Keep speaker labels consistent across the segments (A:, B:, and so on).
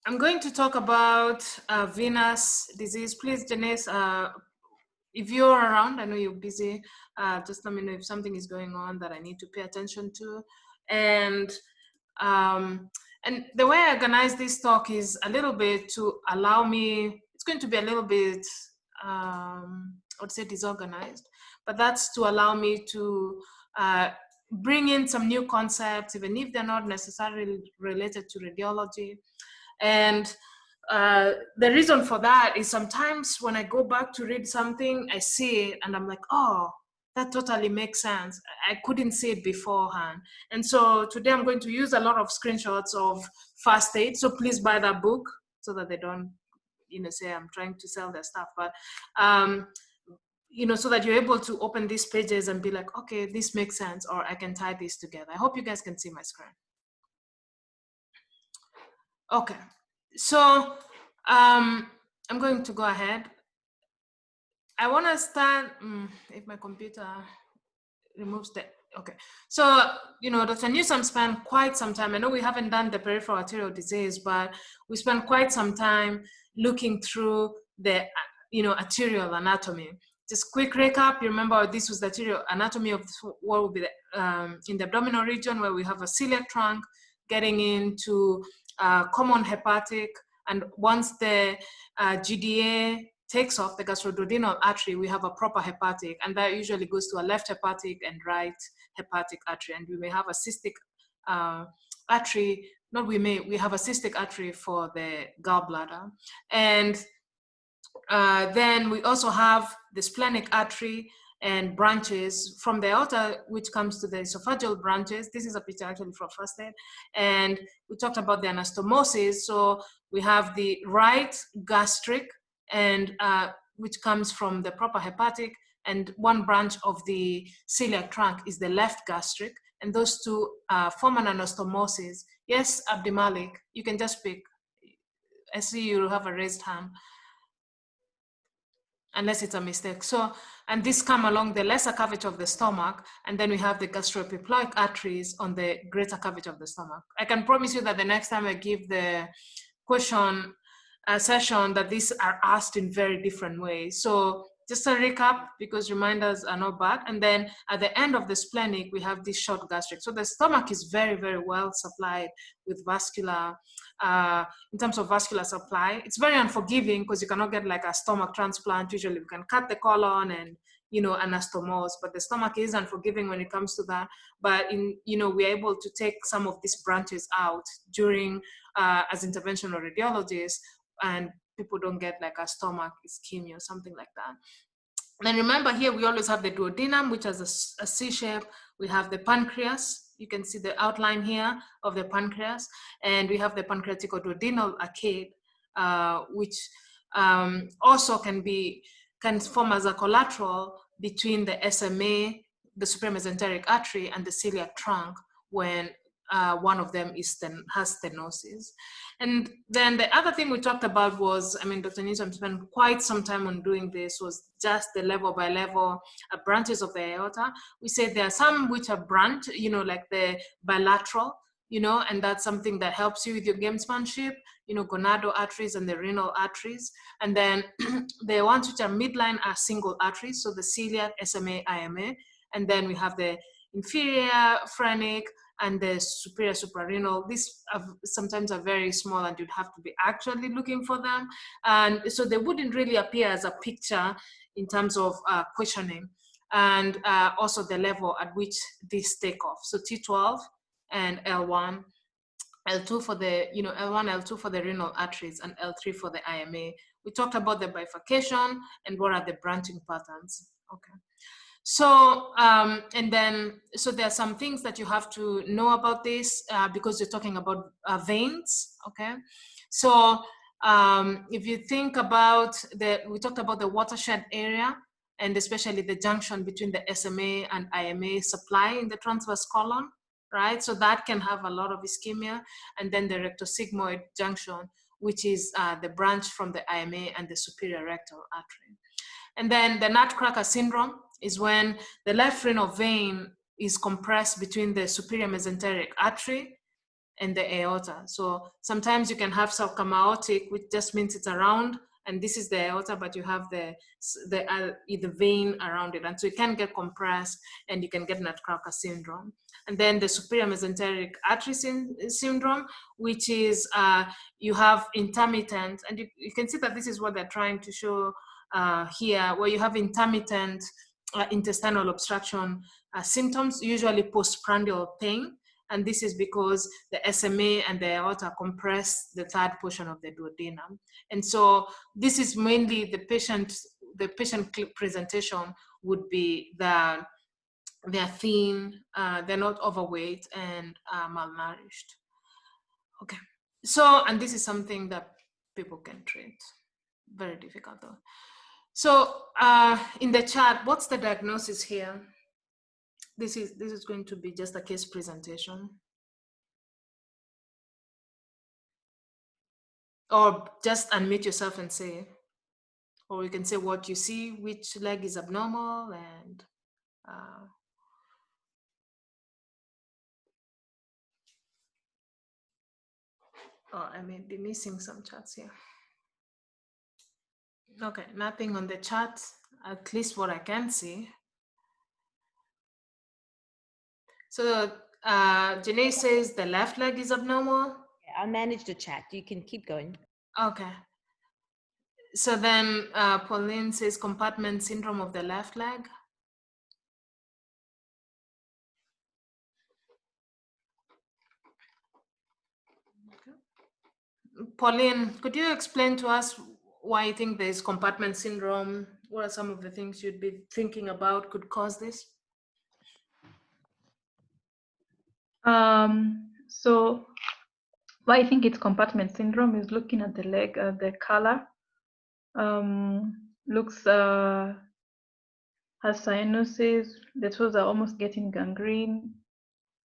A: I'm going to talk about venous disease. Please, Janice, if you're around, I know you're busy, just let me know if something is going on that I need to pay attention to. And the way I organize this talk is a little bit to allow me, it's going to be a little bit, I would say disorganized, but that's to allow me to bring in some new concepts, even if they're not necessarily related to radiology. And the reason for that is sometimes when I go back to read something, I see it and I'm like, oh, that totally makes sense. I couldn't see it beforehand. And so today I'm going to use a lot of screenshots of first aid. So please buy that book so that they don't, say I'm trying to sell their stuff. But, so that you're able to open these pages and be like, okay, this makes sense, or I can tie this together. I hope you guys can see my screen. Okay. So I'm going to go ahead. I want to start, if my computer removes the, okay. So, Dr. Newsom spent quite some time, I know we haven't done the peripheral arterial disease, but we spent quite some time looking through the, arterial anatomy. Just quick recap, you remember this was the arterial anatomy of what would be in the abdominal region, where we have a celiac trunk getting into common hepatic, and once the GDA takes off the gastroduodenal artery, we have a proper hepatic, and that usually goes to a left hepatic and right hepatic artery. And we may have a cystic artery, we have a cystic artery for the gallbladder. And then we also have the splenic artery and branches from the aorta, which comes to the esophageal branches. This is a picture actually from first aid. And we talked about the anastomosis. So we have the right gastric, and which comes from the proper hepatic, and one branch of the celiac trunk is the left gastric, and those two form an anastomosis. Yes, Abdi Malik, you can just speak. I see you have a raised hand, unless it's a mistake. So, and this come along the lesser curvature of the stomach, and then we have the gastroepiploic arteries on the greater curvature of the stomach. I can promise you that the next time I give the question session, that these are asked in very different ways. So just a recap, because reminders are not bad. And then at the end of the splenic, we have this short gastric. So the stomach is very, very well supplied with vascular, in terms of vascular supply. It's very unforgiving because you cannot get like a stomach transplant. Usually we can cut the colon and, anastomose, but the stomach is unforgiving when it comes to that. But we're able to take some of these branches out during, as interventional radiologists, and people don't get like a stomach ischemia or something like that. And remember here, we always have the duodenum, which has a C shape. We have the pancreas. You can see the outline here of the pancreas. And we have the pancreatic or duodenal arcade, which also can form as a collateral between the SMA, the superior mesenteric artery, and the celiac trunk when one of them has stenosis. And then the other thing we talked about was, Dr. Newsom spent quite some time on doing this, was just the level by level branches of the aorta. We said there are some which are branched, like the bilateral, and that's something that helps you with your gamesmanship, gonadal arteries and the renal arteries. And then the ones which are midline are single arteries, so the celiac, SMA, IMA. And then we have the inferior phrenic and the superior suprarenal. These sometimes are very small, and you'd have to be actually looking for them. And so they wouldn't really appear as a picture in terms of questioning. And also the level at which these take off. So T12 and L1, L2 for the, L1, L2 for the renal arteries, and L3 for the IMA. We talked about the bifurcation and what are the branching patterns. Okay. So, so there are some things that you have to know about this because you're talking about veins, okay? So if you think about we talked about the watershed area, and especially the junction between the SMA and IMA supply in the transverse colon, right? So that can have a lot of ischemia. And then the rectosigmoid junction, which is the branch from the IMA and the superior rectal artery. And then the nutcracker syndrome is when the left renal vein is compressed between the superior mesenteric artery and the aorta. So sometimes you can have sarcomatic, which just means it's around, and this is the aorta, but you have the vein around it, and so it can get compressed, and you can get nutcracker syndrome. And then the superior mesenteric artery syndrome, which is you have intermittent, and you can see that this is what they're trying to show here, where you have intermittent intestinal obstruction symptoms, usually postprandial pain. And this is because the SMA and the aorta compress the third portion of the duodenum. And so this is mainly the patient presentation would be that they're thin, they're not overweight, and malnourished. Okay, so, and this is something that people can treat. Very difficult though. So in the chart, what's the diagnosis here? This is going to be just a case presentation. Or just unmute yourself and say, or you can say what you see, which leg is abnormal, and oh, I may be missing some charts here. Okay, nothing on the chart, at least what I can see. So Janae says the left leg is abnormal.
B: I managed the chat. You can keep going.
A: Okay. So then Pauline says compartment syndrome of the left leg. Okay. Pauline, could you explain to us why you think there's compartment syndrome? What are some of the things you'd be thinking about could cause this?
C: So why I think it's compartment syndrome is looking at the leg, the color looks has cyanosis. The toes are almost getting gangrene.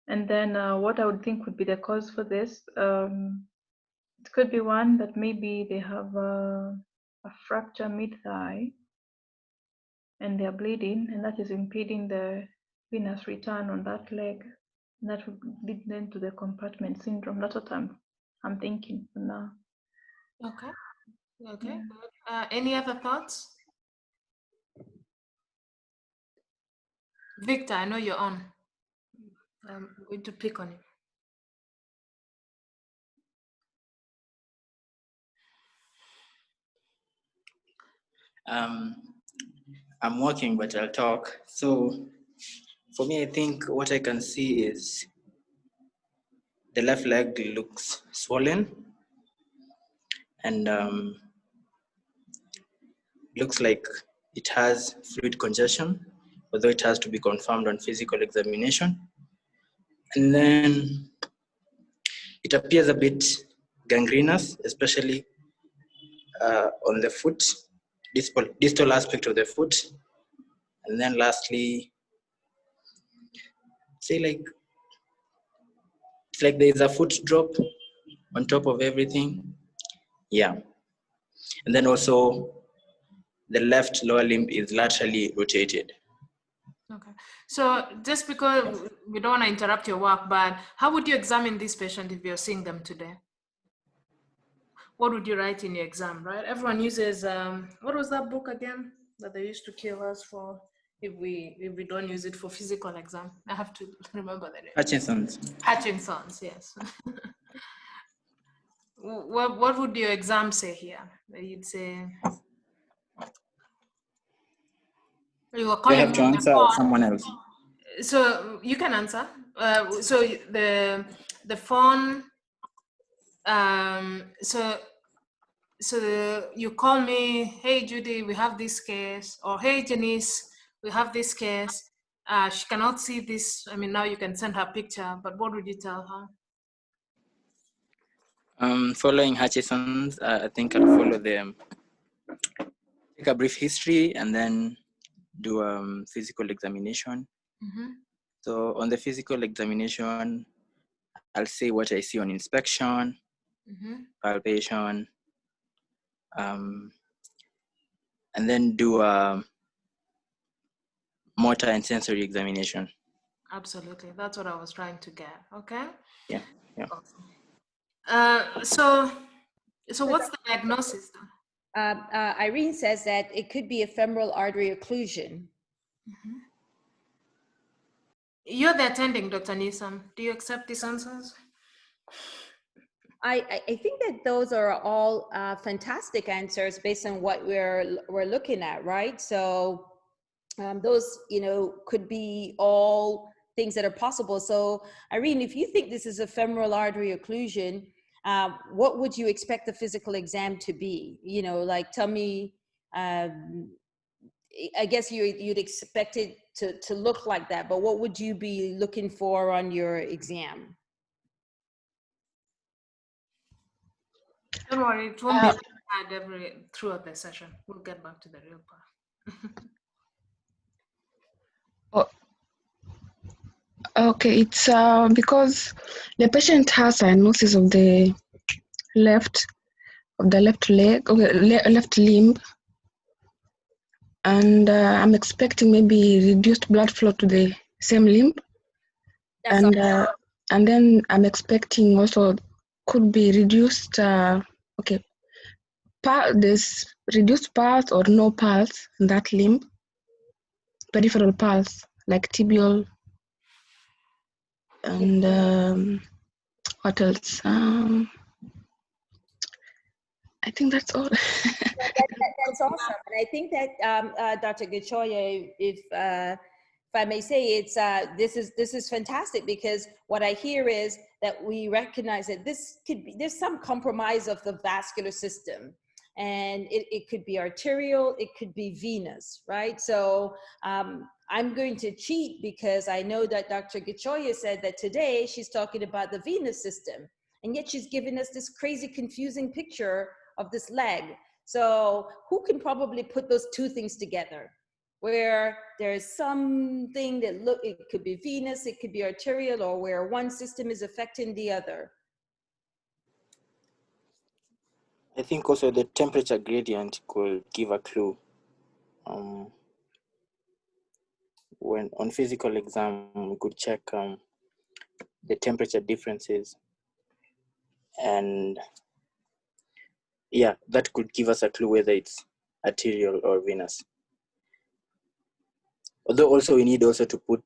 C: And then what I would think would be the cause for this, it could be one that maybe they have a fracture mid-thigh and they're bleeding, and that is impeding the venous return on that leg. And that would lead them to the compartment syndrome. That's what I'm thinking for now.
A: Okay. Okay. Yeah. Any other thoughts? Victor, I know you're on. I'm going to pick on you.
D: I'm working, but I'll talk. So for me, I think what I can see is the left leg looks swollen and looks like it has fluid congestion, although it has to be confirmed on physical examination. And then it appears a bit gangrenous, especially on the foot, distal aspect of the foot. And then lastly, say it's like there's a foot drop on top of everything. Yeah. And then also the left lower limb is laterally rotated.
A: Okay. So just because we don't want to interrupt your work, but how would you examine this patient if you're seeing them today? What would you write in your exam, right? Everyone uses, what was that book again that they used to kill us for if we don't use it for physical exam? I have to remember the name. Hutchinson's, yes. What would your exam say here? You'd say, you were calling.
D: You have to answer someone else.
A: So you can answer. So the phone. So you call me, hey Judy, we have this case, or hey Janice, we have this case. She cannot see this. I mean, now you can send her picture, but what would you tell her?
D: Following Hutchinson's, I think I'll follow them. Take a brief history and then do physical examination.
A: Mm-hmm.
D: So on the physical examination, I'll say what I see on inspection,
A: mm-hmm.
D: palpation, and then do a motor and sensory examination.
A: Absolutely. That's what I was trying to get. Okay.
D: Yeah, yeah.
A: So what's the diagnosis though?
B: Irene says that it could be a femoral artery occlusion.
A: You're the attending, Dr. Nisam. Do you accept these answers?
B: I think that those are all fantastic answers based on what we're looking at, right? So those, you know, could be all things that are possible. So Irene, if you think this is a femoral artery occlusion, what would you expect the physical exam to be? You know, like tell me, I guess you'd expect it to look like that, but what would you be looking for on your exam?
A: Don't worry, it won't be hard throughout the session. We'll get back to the real part.
E: Okay, it's because the patient has cyanosis of the left leg, okay, left limb, and I'm expecting maybe reduced blood flow to the same limb,
B: That's all.
E: and then I'm expecting also could be reduced. Okay, there's reduced pulse or no pulse in that limb, peripheral pulse like tibial, and what else? I think that's all.
B: That's awesome. And I think that Dr. Gichoya, if I may say, it's this is fantastic, because what I hear is that we recognize that this could be, there's some compromise of the vascular system, and it could be arterial, it could be venous, right? So I'm going to cheat because I know that Dr. Gichoya said that today she's talking about the venous system, and yet she's giving us this crazy confusing picture of this leg. So who can probably put those two things together, where there's something that it could be venous, it could be arterial, or where one system is affecting the other?
D: I think also the temperature gradient could give a clue. When on physical exam, we could check the temperature differences, and yeah, that could give us a clue whether it's arterial or venous. Although also we need also to put,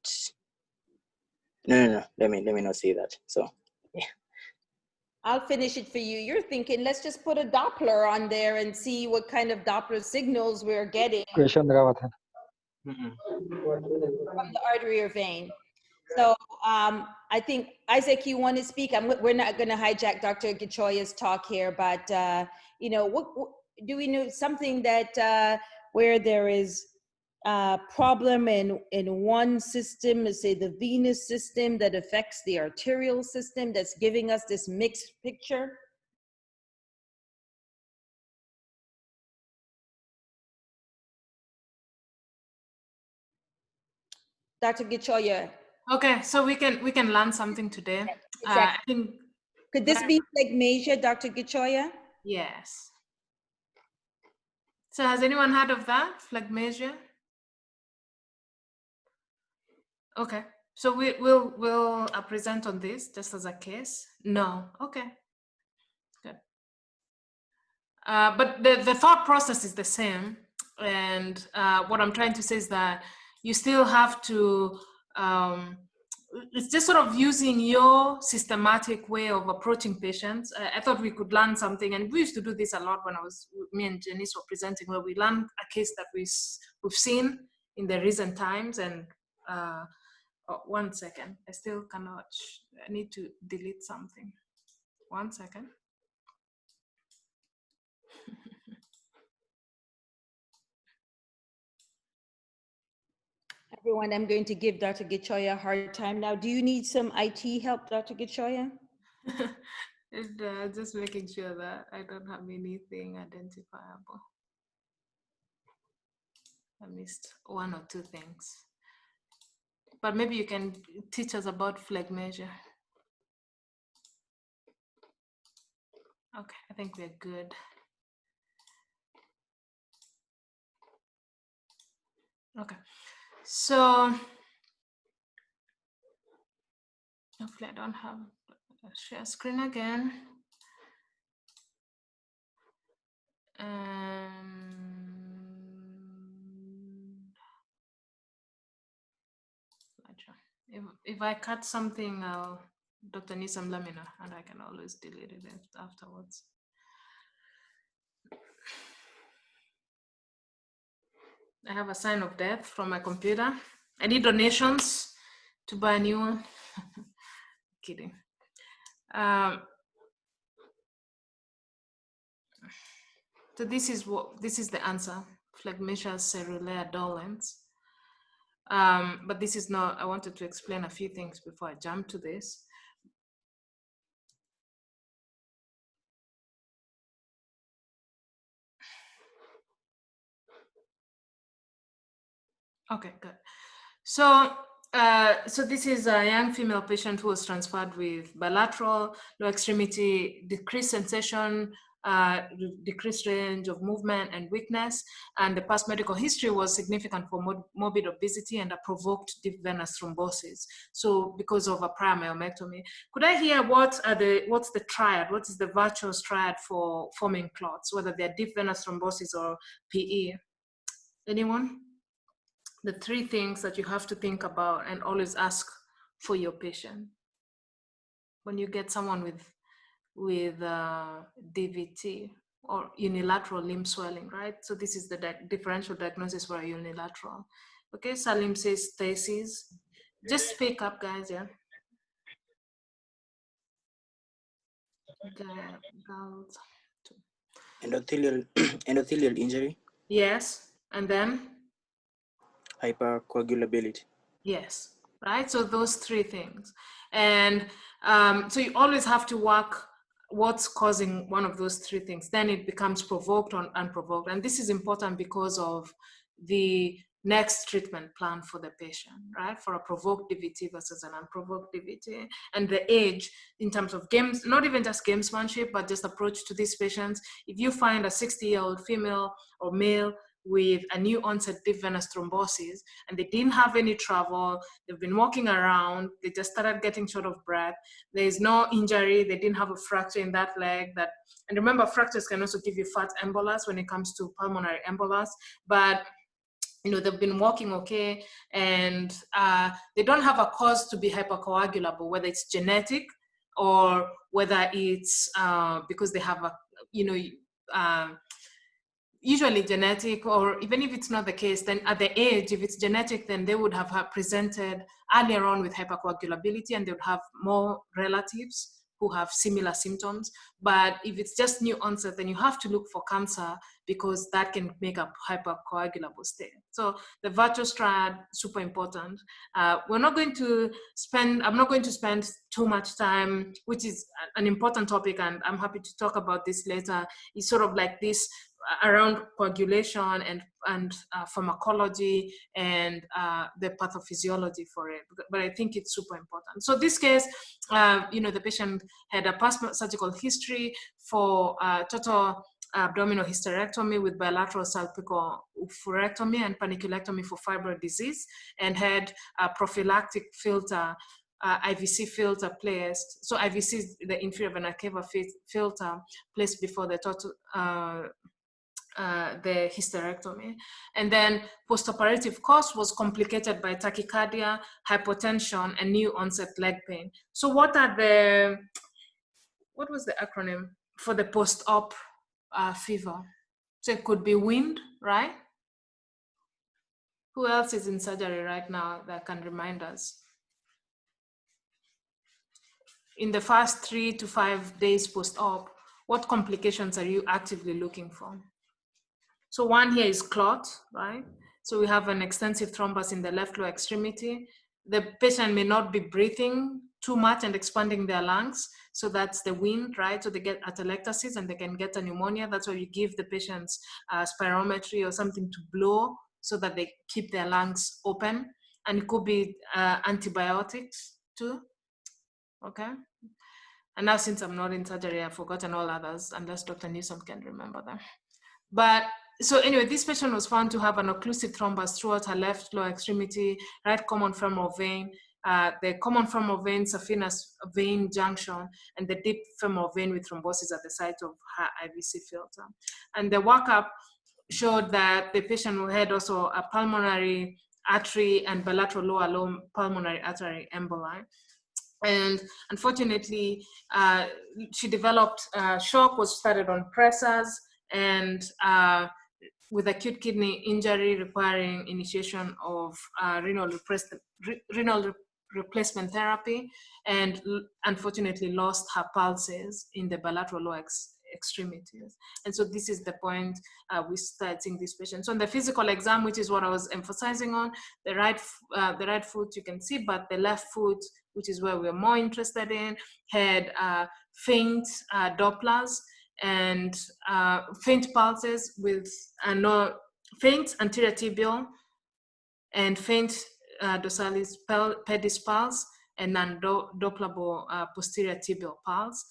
D: no, let me not say that. So yeah.
B: I'll finish it for you. You're thinking, let's just put a Doppler on there and see what kind of Doppler signals we're getting
F: question लगा हुआ था
B: from the artery or vein. So I think, Isaac, you want to speak? We're not going to hijack Dr. Gichoya's talk here, but you know, what do we know something that where there is a problem in one system, let's say the venous system, that affects the arterial system, that's giving us this mixed picture? Dr. Gichoya.
A: Okay, so we can learn something today.
B: Exactly.
A: I think.
B: Could this be phlegmasia, Dr. Gichoya?
A: Yes. So has anyone heard of that, phlegmasia? Okay, so we'll present on this just as a case. No, okay, good. But the thought process is the same, and what I'm trying to say is that you still have to. It's just sort of using your systematic way of approaching patients. I thought we could learn something, and we used to do this a lot when me and Janice were presenting, where we learned a case that we've seen in the recent times. And oh, 1 second, I still cannot. I need to delete something. 1 second.
B: Everyone, I'm going to give Dr. Gichoya a hard time now. Do you need some IT help, Dr. Gichoya?
A: Just making sure that I don't have anything identifiable. I missed 1 or 2 things. But maybe you can teach us about phlegmasia. Okay, I think we're good. Okay, so Hopefully I don't have a share screen again. If I cut something, Dr. Nisam, let me know, and I can always delete it afterwards. I have a sign of death from my computer. I need donations to buy a new one. Kidding. So this is the answer. Phlegmasia, Cerulea, Dolens. But this is not, I wanted to explain a few things before I jump to this. Okay, good. So, so this is a young female patient who was transferred with bilateral low extremity, decreased sensation, decreased range of movement and weakness, and the past medical history was significant for morbid obesity and a provoked deep venous thrombosis. So, because of a prior myomectomy, could I hear what's the triad? What is the virtuous triad for forming clots, whether they're deep venous thrombosis or PE? Anyone? The three things that you have to think about and always ask for your patient when you get someone with DVT or unilateral limb swelling, right? So this is the differential diagnosis for a unilateral. Okay, Salim says stasis. Just speak up, guys, yeah.
D: Endothelial injury.
A: Yes, and then?
D: Hypercoagulability.
A: Yes, right? So those three things. And so you always have to work what's causing one of those three things. Then it becomes provoked or unprovoked. And this is important because of the next treatment plan for the patient, right? For a provoked DVT versus an unprovoked DVT. And the age in terms of games, not even just gamesmanship, but just approach to these patients. If you find a 60-year-old female or male with a new onset deep venous thrombosis and they didn't have any travel, they've been walking around, they just started getting short of breath, there is no injury, they didn't have a fracture in that leg, and remember, fractures can also give you fat embolus when it comes to pulmonary embolus, but you know, they've been walking okay, and they don't have a cause to be hypercoagulable, whether it's genetic or whether it's because they have a, you know, usually genetic, or even if it's not the case, then at the age, if it's genetic, then they would have presented earlier on with hypercoagulability and they would have more relatives who have similar symptoms. But if it's just new onset, then you have to look for cancer because that can make a hypercoagulable state. So the virtuous triad, super important. I'm not going to spend too much time, which is an important topic, and I'm happy to talk about this later. It's sort of like this around coagulation and pharmacology and the pathophysiology for it, but I think it's super important. So this case, you know, the patient had a past surgical history for total abdominal hysterectomy with bilateral salpicoophorectomy and panniculectomy for fibroid disease, and had a prophylactic filter, IVC filter placed. So IVC is the inferior vena cava filter placed before the total the hysterectomy. And then postoperative course was complicated by tachycardia, hypotension, and new onset leg pain. So what was the acronym for the post-op fever? So it could be wind, right? Who else is in surgery right now that can remind us? In the first 3 to 5 days post-op, what complications are you actively looking for? So one here is clot, right? So we have an extensive thrombus in the left lower extremity. The patient may not be breathing too much and expanding their lungs. So that's the wind, right? So they get atelectasis and they can get a pneumonia. That's why you give the patients spirometry or something to blow so that they keep their lungs open. And it could be antibiotics too, okay? And now since I'm not in surgery, I've forgotten all others, unless Dr. Newsom can remember them. But so anyway, this patient was found to have an occlusive thrombus throughout her left lower extremity, right common femoral vein, the common femoral vein, saphenous vein junction, and the deep femoral vein with thrombosis at the site of her IVC filter. And the workup showed that the patient had also a pulmonary artery and bilateral lower pulmonary artery emboli. And unfortunately, she developed shock, was started on pressors, and with acute kidney injury requiring initiation of renal replacement therapy, and unfortunately lost her pulses in the bilateral lower extremities. And so this is the point we start seeing this patient. So on the physical exam, which is what I was emphasizing on, the right foot you can see, but the left foot, which is where we're more interested in, had faint Dopplers and faint pulses with faint anterior tibial and faint dorsalis pedis pulse and non-Dopplerable posterior tibial pulse.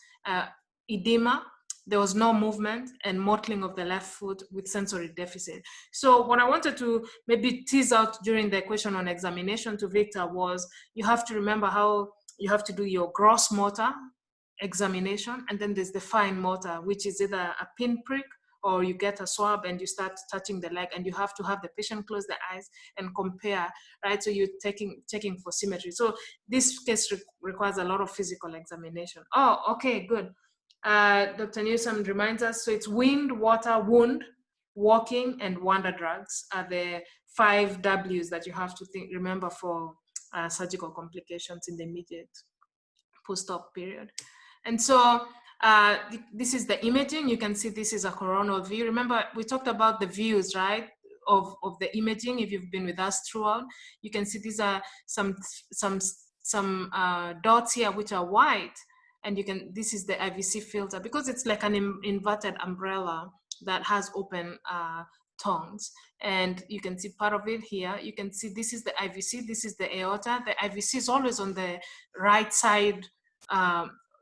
A: Edema, there was no movement, and mottling of the left foot with sensory deficit. So what I wanted to maybe tease out during the question on examination to Victor was, you have to remember how you have to do your gross motor examination, and then there's the fine motor, which is either a pinprick or you get a swab and you start touching the leg, and you have to have the patient close the eyes and compare, right? So you're checking for symmetry. So this case requires a lot of physical examination. Oh, okay, good. Dr. Newsom reminds us, so it's wind, water, wound, walking, and wander drugs are the 5 W's that you have to remember for surgical complications in the immediate post-op period. And so this is the imaging. You can see this is a coronal view. Remember, we talked about the views, right, of the imaging. If you've been with us throughout, you can see these are some dots here which are white. And this is the IVC filter, because it's like an inverted umbrella that has open tongues. And you can see part of it here. You can see this is the IVC, this is the aorta. The IVC is always on the right side,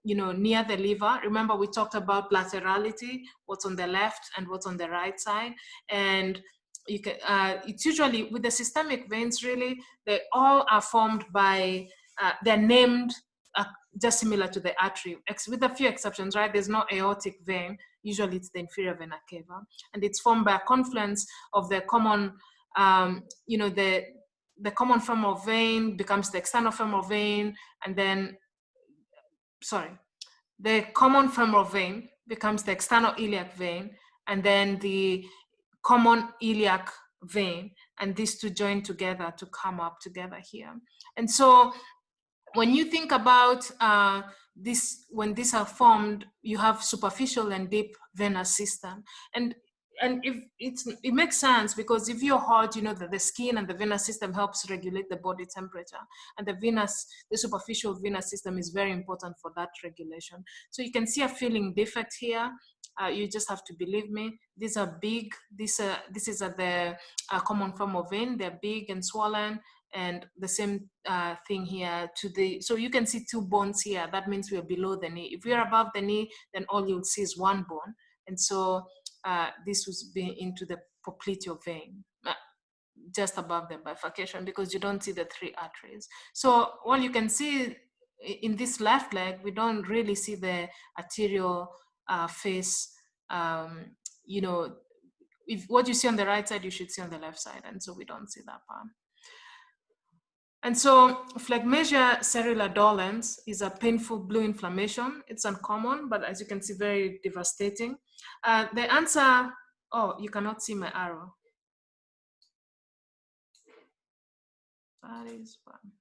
A: near the liver. Remember, we talked about laterality, what's on the left and what's on the right side. And you can, it's usually with the systemic veins, really, they all are formed by, they're named just similar to the artery, with a few exceptions, right? There's no aortic vein. Usually it's the inferior vena cava. And it's formed by a confluence of the common, the common femoral vein becomes the external femoral vein, and then, the common femoral vein becomes the external iliac vein, and then the common iliac vein, and these two join together to come up together here. And so when you think about this, when these are formed, you have superficial and deep venous system. And if it makes sense, because if you're hot, you know that the skin and the venous system helps regulate the body temperature, and the superficial venous system is very important for that regulation. So you can see a filling defect here. You just have to believe me. These are big. This is at the common femoral vein. They're big and swollen, and the same thing here so you can see 2 bones here. That means we're below the knee. If we're above the knee, then all you'll see is 1 bone. And so this was being into the popliteal vein, just above the bifurcation, because you don't see the 3 arteries. So all you can see in this left leg, we don't really see the arterial face. If what you see on the right side, you should see on the left side. And so we don't see that part. And so Phlegmasia cerulea dolens is a painful blue inflammation. It's uncommon, but as you can see, very devastating. The answer, oh, you cannot see my arrow. That is fun.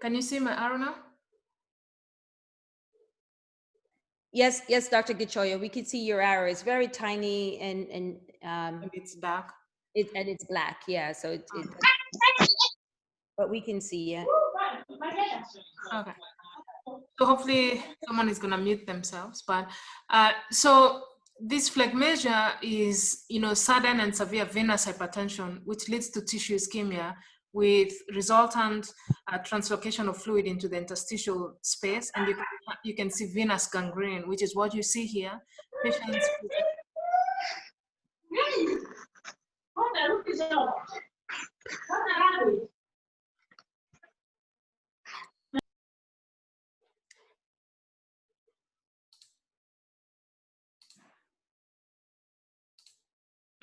A: Can you see my arrow now?
B: Yes, Dr. Gichoya, we can see your arrow. It's very tiny and
A: it's dark.
B: And it's black, yeah. So but we can see it.
A: Okay. So hopefully someone is gonna mute themselves. But so this phlegmasia is, sudden and severe venous hypertension, which leads to tissue ischemia with resultant translocation of fluid into the interstitial space, and you can see venous gangrene, which is what you see here. Patients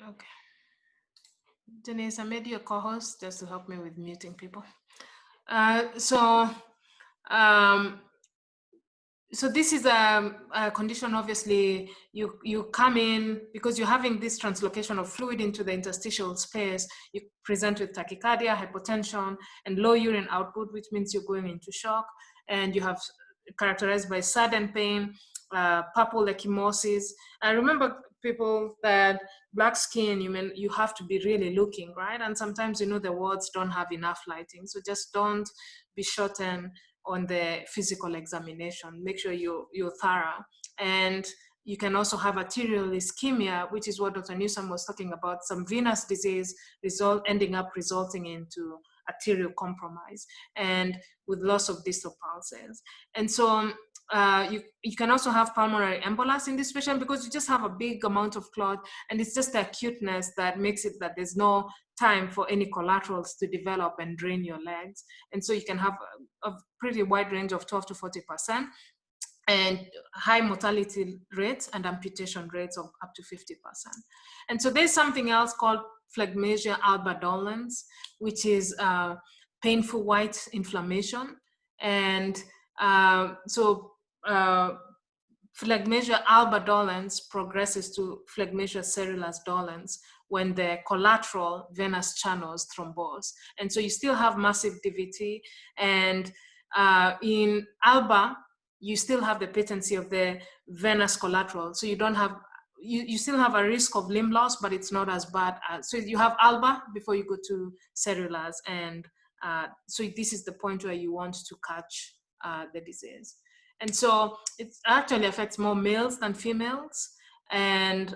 A: Okay. Denise, I made you a co-host just to help me with muting people. So this is a condition. Obviously, you come in because you're having this translocation of fluid into the interstitial space. You present with tachycardia, hypotension, and low urine output, which means you're going into shock, and you have characterized by sudden pain, purple ecchymosis. I remember people that black skin, you have to be really looking, right? And sometimes the wards don't have enough lighting, so just don't be shortened on the physical examination. Make sure you're thorough. And you can also have arterial ischemia, which is what Dr. Newsom was talking about, some venous disease ending up resulting into arterial compromise and with loss of distal pulses. And so you can also have pulmonary embolus in this patient because you just have a big amount of clot, and it's just the acuteness that makes it that there's no time for any collaterals to develop and drain your legs. And so you can have a pretty wide range of 12 to 40%, and high mortality rates and amputation rates of up to 50%. And so there's something else called Phlegmasia Alba Dolens, which is painful white inflammation. And Phlegmasia Alba Dolens progresses to Phlegmasia Cerulea Dolens when the collateral venous channels thrombose. And so you still have massive DVT. And in Alba, you still have the patency of the venous collateral. So you don't have, you still have a risk of limb loss, but it's not as bad as, so you have Alba before you go to Cerulea. And so this is the point where you want to catch the disease. And so it actually affects more males than females, and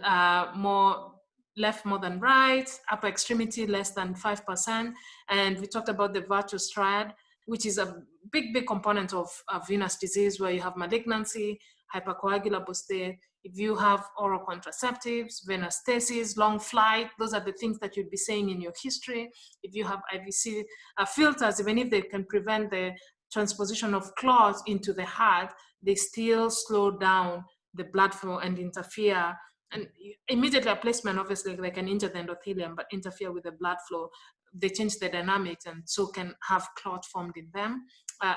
A: more left more than right, upper extremity less than 5%. And we talked about the virtuous triad, which is a big component of venous disease, where you have malignancy, hypercoagulable state. If you have oral contraceptives, venous stasis, long flight, those are the things that you'd be saying in your history. If you have IVC filters, even if they can prevent the transposition of clots into the heart, they still slow down the blood flow and interfere. And immediately a placement, obviously, they can injure the endothelium, but interfere with the blood flow. They change the dynamics and so can have clot formed in them.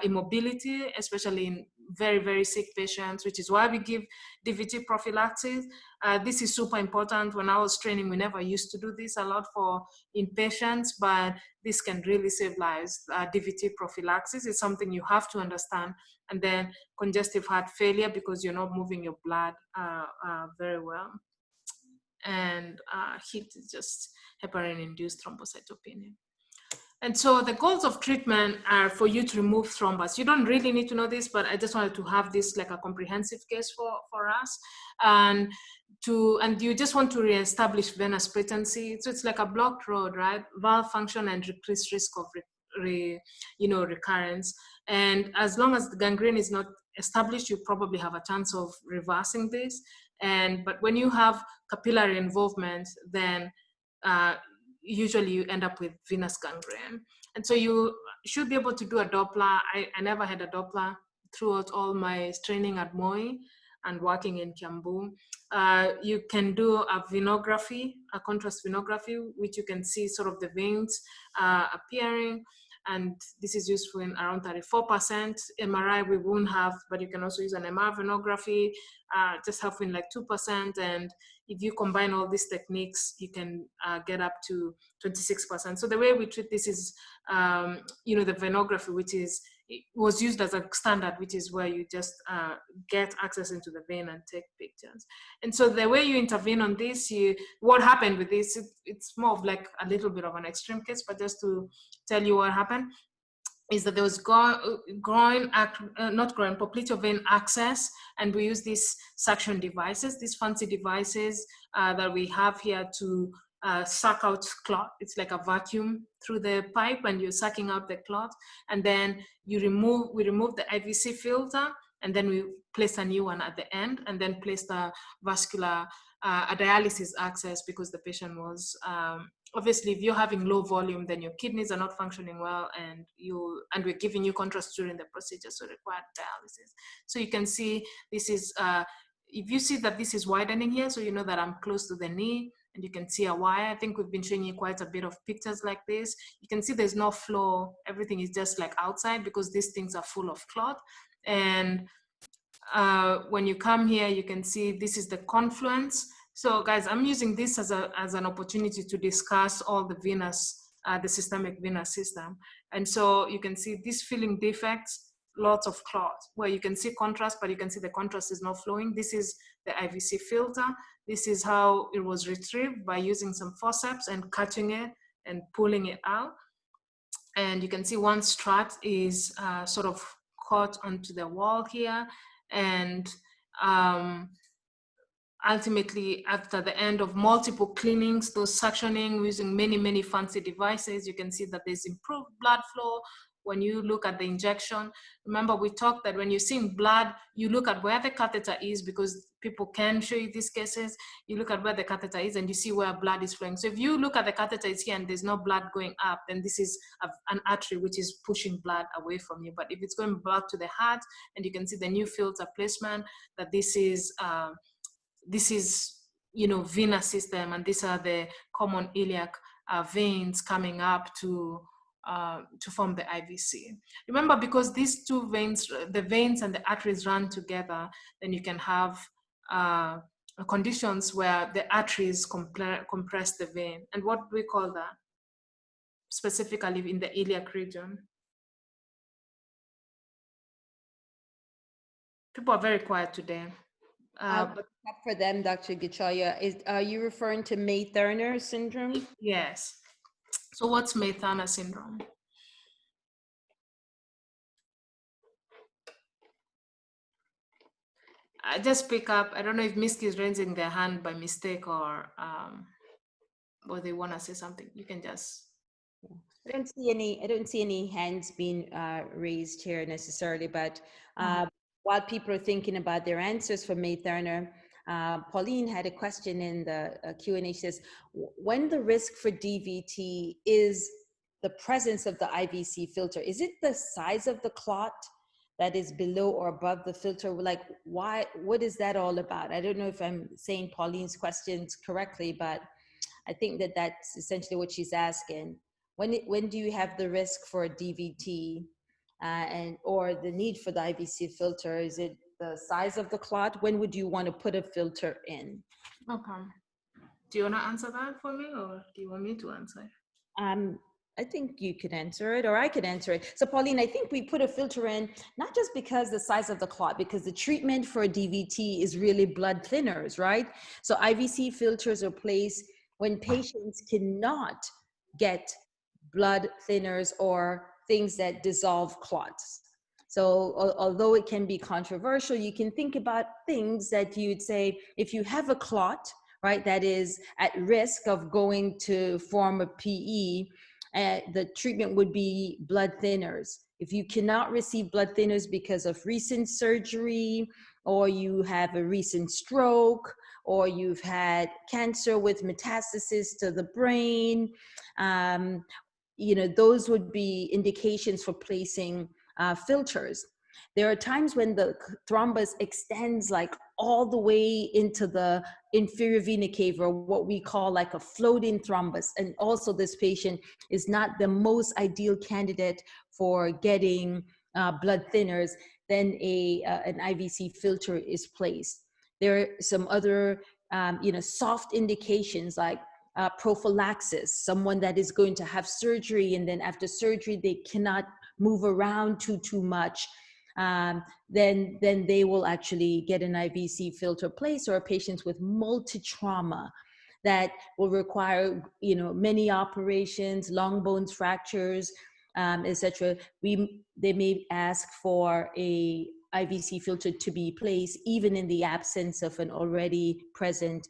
A: Immobility, especially in very sick patients, which is why we give DVT prophylaxis. This is super important. When I was training, we never used to do this a lot for inpatients, but this can really save lives. DVT prophylaxis is something you have to understand. And then congestive heart failure, because you're not moving your blood very well. And heat is just heparin-induced thrombocytopenia. And so the goals of treatment are for you to remove thrombus. You don't really need to know this, but I just wanted to have this like a comprehensive case for us. And you just want to reestablish venous patency. So it's like a blocked road, right? Valve function and decreased risk of recurrence. And as long as the gangrene is not established, you probably have a chance of reversing this. But when you have capillary involvement, then usually you end up with venous gangrene. And so you should be able to do a Doppler. I never had a Doppler throughout all my training at Moi and working in Kiambu. You can do a venography, a contrast venography, which you can see sort of the veins appearing. And this is useful in around 34%. MRI we won't have, but you can also use an MR venography, just helpful in like 2%. And if you combine all these techniques, you can get up to 26%. So the way we treat this is, the venography, which was used as a standard, which is where you just get access into the vein and take pictures. And so the way you intervene on this, what happened with this, it's more of like a little bit of an extreme case, but just to tell you what happened, is that there was popliteal vein access, and we use these suction devices, these fancy devices that we have here to suck out clot. It's like a vacuum through the pipe, and you're sucking out the clot, and then we remove the IVC filter, and then we place a new one at the end, and then place the vascular a dialysis access, because the patient was obviously, if you're having low volume, then your kidneys are not functioning well, and we're giving you contrast during the procedure, so required dialysis. So you can see this is if you see that this is widening here, so you know that I'm close to the knee, and you can see a wire. I think we've been showing you quite a bit of pictures like this. You can see there's no flow. Everything is just like outside because these things are full of clot. And when you come here, you can see this is the confluence. So guys, I'm using this as an opportunity to discuss all the venous, the systemic venous system. And so you can see these filling defects, lots of clot, where you can see contrast, but you can see the contrast is not flowing. This is the IVC filter. This is how it was retrieved by using some forceps and cutting it and pulling it out. And you can see one strut is sort of caught onto the wall here. And ultimately, after the end of multiple cleanings, those suctioning using many fancy devices, you can see that there's improved blood flow. When you look at the injection, remember we talked that when you're seeing blood, you look at where the catheter is, because people can show you these cases. You look at where the catheter is and you see where blood is flowing. So if you look at the catheter is here and there's no blood going up, then this is an artery which is pushing blood away from you. But if it's going back to the heart, and you can see the new filter placement, that this is venous system, and these are the common iliac veins coming up to form the IVC. Remember, because these two veins, the veins and the arteries run together, then you can have conditions where the arteries compress the vein. And what do we call that? Specifically in the iliac region. People are very quiet today.
B: But for them, Dr. Gichoya, are you referring to May-Thurner syndrome?
A: Yes. So what's May-Thurner syndrome? I just pick up, I don't know if Miski is raising their hand by mistake or they want to say something. You can just.
B: I don't see any hands being raised here necessarily, but while people are thinking about their answers for May-Thurner, Pauline had a question in the Q&A. She says, when the risk for DVT is the presence of the IVC filter, is it the size of the clot that is below or above the filter? Like, why, what is that all about? I don't know if I'm saying Pauline's questions correctly, but I think that that's essentially what she's asking. When do you have the risk for DVT or the need for the IVC filter? Is it the size of the clot? When would you want to put a filter in?
A: Okay. Do you want to answer that for me, or do you want me to answer?
B: I think you could answer it, or I could answer it. So Pauline, I think we put a filter in, not just because the size of the clot, because the treatment for DVT is really blood thinners, right? So IVC filters are placed when patients cannot get blood thinners or things that dissolve clots. So although it can be controversial, you can think about things that you'd say, if you have a clot, right, that is at risk of going to form a PE, the treatment would be blood thinners. If you cannot receive blood thinners because of recent surgery, or you have a recent stroke, or you've had cancer with metastasis to the brain, those would be indications for placing filters. There are times when the thrombus extends like all the way into the inferior vena cava, or what we call like a floating thrombus. And also this patient is not the most ideal candidate for getting blood thinners. Then an IVC filter is placed. There are some other soft indications like prophylaxis, someone that is going to have surgery and then after surgery they cannot move around too much. Then they will actually get an IVC filter placed, or patients with multi-trauma that will require, many operations, long bones fractures, etc. They may ask for a IVC filter to be placed even in the absence of an already present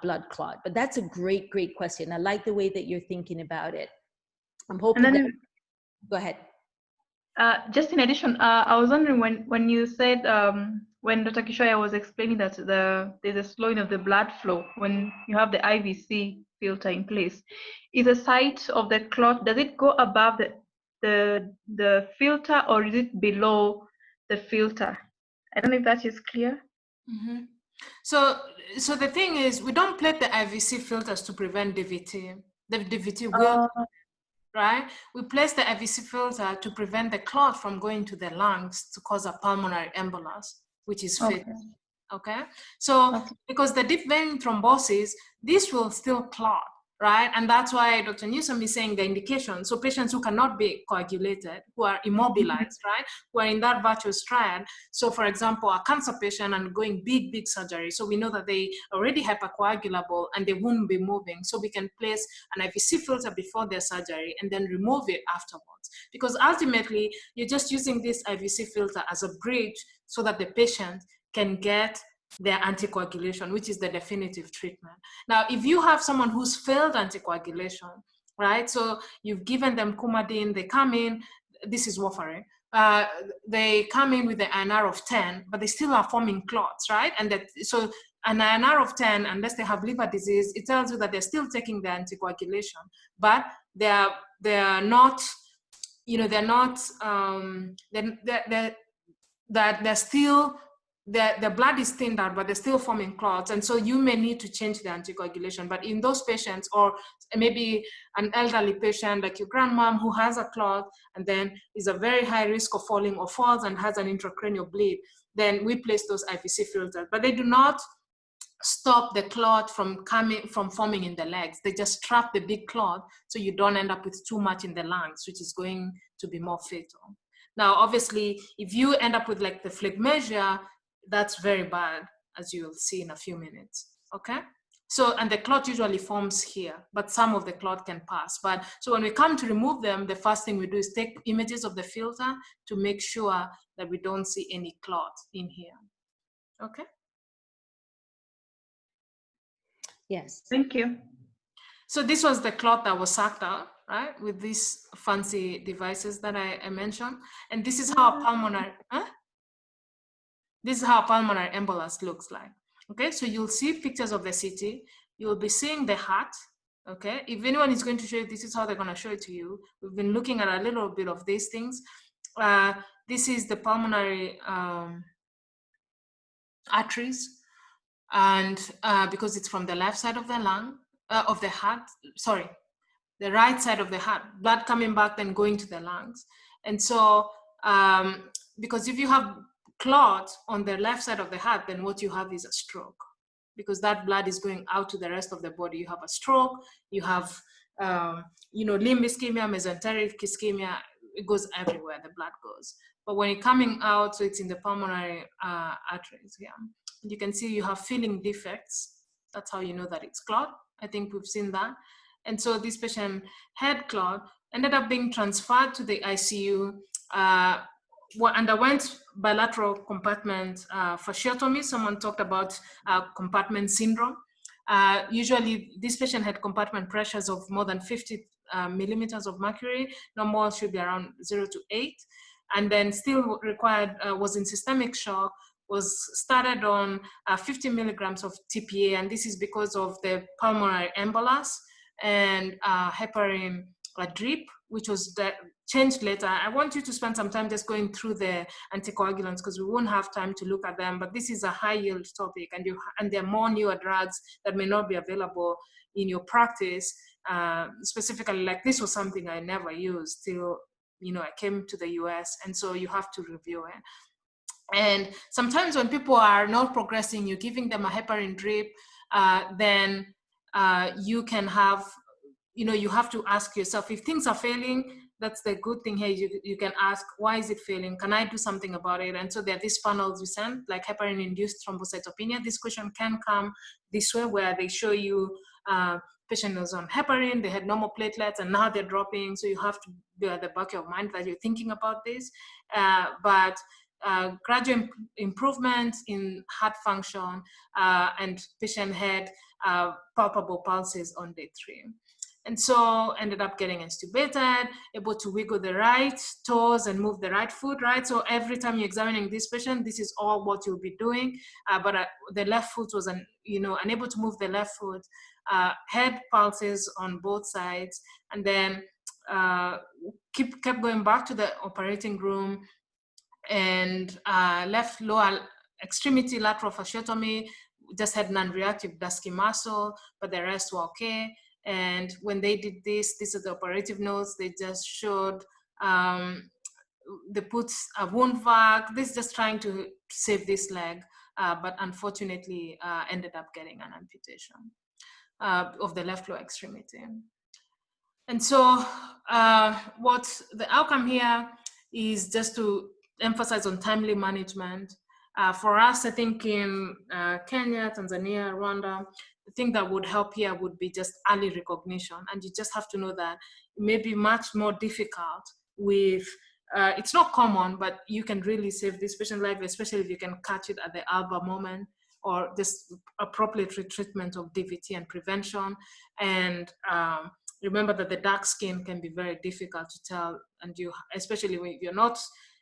B: blood clot. But that's a great question. I like the way that you're thinking about it. I'm hoping that, go ahead.
C: Just in addition, I was wondering when you said, when Dr. Gichoya was explaining that there's a slowing of the blood flow when you have the IVC filter in place, is the site of the clot, does it go above the filter, or is it below the filter? I don't know if that is clear.
A: Mm-hmm. So the thing is, we don't plate the IVC filters to prevent DVT. The DVT will, right? We place the IVC filter to prevent the clot from going to the lungs to cause a pulmonary embolus, which is fatal. Okay, so because the deep vein thrombosis, this will still clot, right? And that's why Dr. Newsom is saying the indication. So patients who cannot be coagulated, who are immobilized, right? Who are in that virtuous triad. So for example, a cancer patient undergoing big surgery. So we know that they already hypercoagulable and they won't be moving. So we can place an IVC filter before their surgery and then remove it afterwards. Because ultimately, you're just using this IVC filter as a bridge so that the patient can get their anticoagulation, which is the definitive treatment. Now, if you have someone who's failed anticoagulation, right? So you've given them Coumadin, they come in, this is warfarin, they come in with the INR of 10, but they still are forming clots, right? And that, so an INR of 10, unless they have liver disease, it tells you that they're still taking the anticoagulation, but they're not, you know, they're not, they're still, the blood is thinned out, but they're still forming clots. And so you may need to change the anticoagulation. But in those patients, or maybe an elderly patient like your grandmom who has a clot and then is a very high risk of falling or falls and has an intracranial bleed, then we place those IVC filters. But they do not stop the clot from forming in the legs. They just trap the big clot so you don't end up with too much in the lungs, which is going to be more fatal. Now, obviously, if you end up with like the phlegmasia, that's very bad, as you'll see in a few minutes, okay? So, and the clot usually forms here, but some of the clot can pass. But so when we come to remove them, the first thing we do is take images of the filter to make sure that we don't see any clot in here, okay?
B: Yes.
C: Thank you.
A: So this was the clot that was sucked out, right? With these fancy devices that I mentioned. And this is how a pulmonary, this is how a pulmonary embolus looks like. Okay, so you'll see pictures of the CT. You'll be seeing the heart. Okay, if anyone is going to show you, this is how they're going to show it to you. We've been looking at a little bit of these things. This is the pulmonary arteries, and because it's from the left side of the lung, of the heart, sorry, the right side of the heart, blood coming back then going to the lungs. And so, because if you have clot on the left side of the heart, then what you have is a stroke, because that blood is going out to the rest of the body. You have a stroke, you have, you know, limb ischemia, mesenteric ischemia, it goes everywhere, the blood goes. But when it's coming out, so it's in the pulmonary arteries, yeah. You can see you have filling defects. That's how you know that it's clot. I think we've seen that. And so this patient had clot, ended up being transferred to the ICU, underwent bilateral compartment fasciotomy. Someone talked about compartment syndrome. Usually this patient had compartment pressures of more than 50 millimeters of mercury. Normal should be around 0 to 8. And then still required, was in systemic shock, was started on 50 milligrams of TPA. And this is because of the pulmonary embolus and heparin drip, which was changed later. I want you to spend some time just going through the anticoagulants because we won't have time to look at them, but this is a high yield topic, and there are more newer drugs that may not be available in your practice. Specifically, like this was something I never used till, you know, I came to the US, and so you have to review it. And sometimes when people are not progressing, you're giving them a heparin drip, then you can have, you know, you have to ask yourself, if things are failing, that's the good thing here. You can ask, why is it failing? Can I do something about it? And so there are these funnels we send, like heparin-induced thrombocytopenia. This question can come this way, where they show you patient was on heparin, they had normal platelets, and now they're dropping. So you have to be at the back of your mind that you're thinking about this. But gradual improvement in heart function, and patient had palpable pulses on day 3. And so ended up getting intubated, able to wiggle the right toes and move the right foot, right? So every time you're examining this patient, this is all what you'll be doing. But the left foot was, unable to move the left foot, head pulses on both sides, and then kept going back to the operating room, and left lower extremity lateral fasciotomy, just had non-reactive dusky muscle, but the rest were okay. And when they did this, these are the operative notes. They just showed, they put a wound vac. This is just trying to save this leg, but unfortunately ended up getting an amputation of the left lower extremity. And so what the outcome here is just to emphasize on timely management. For us, I think in Kenya, Tanzania, Rwanda, the thing that would help here would be just early recognition. And you just have to know that it may be much more difficult with, it's not common, but you can really save this patient life, especially if you can catch it at the Alba moment, or just appropriate treatment of DVT and prevention. And remember that the dark skin can be very difficult to tell, and you, especially when you're not,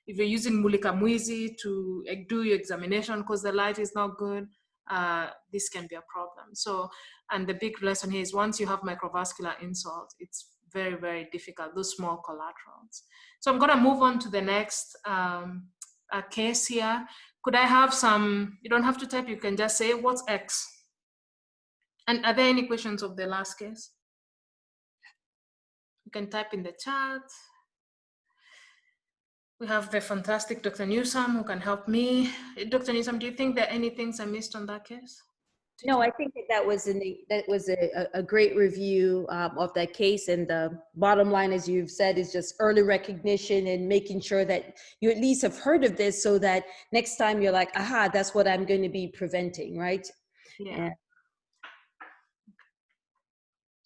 A: if you're using mulika mwizi to do your examination because the light is not good, this can be a problem. So, and the big lesson here is once you have microvascular insult, it's very, very difficult, those small collaterals. So I'm gonna move on to the next case here. Could I have some, you don't have to type, you can just say, what's X? And are there any questions of the last case? You can type in the chat. We have the fantastic Dr. Newsom who can help me. Dr. Newsom, do you think there are any things I missed on that case?
B: No, I think that was a great review of that case. And the bottom line, as you've said, is just early recognition and making sure that you at least have heard of this so that next time you're like, aha, that's what I'm going to be preventing, right?
A: Yeah.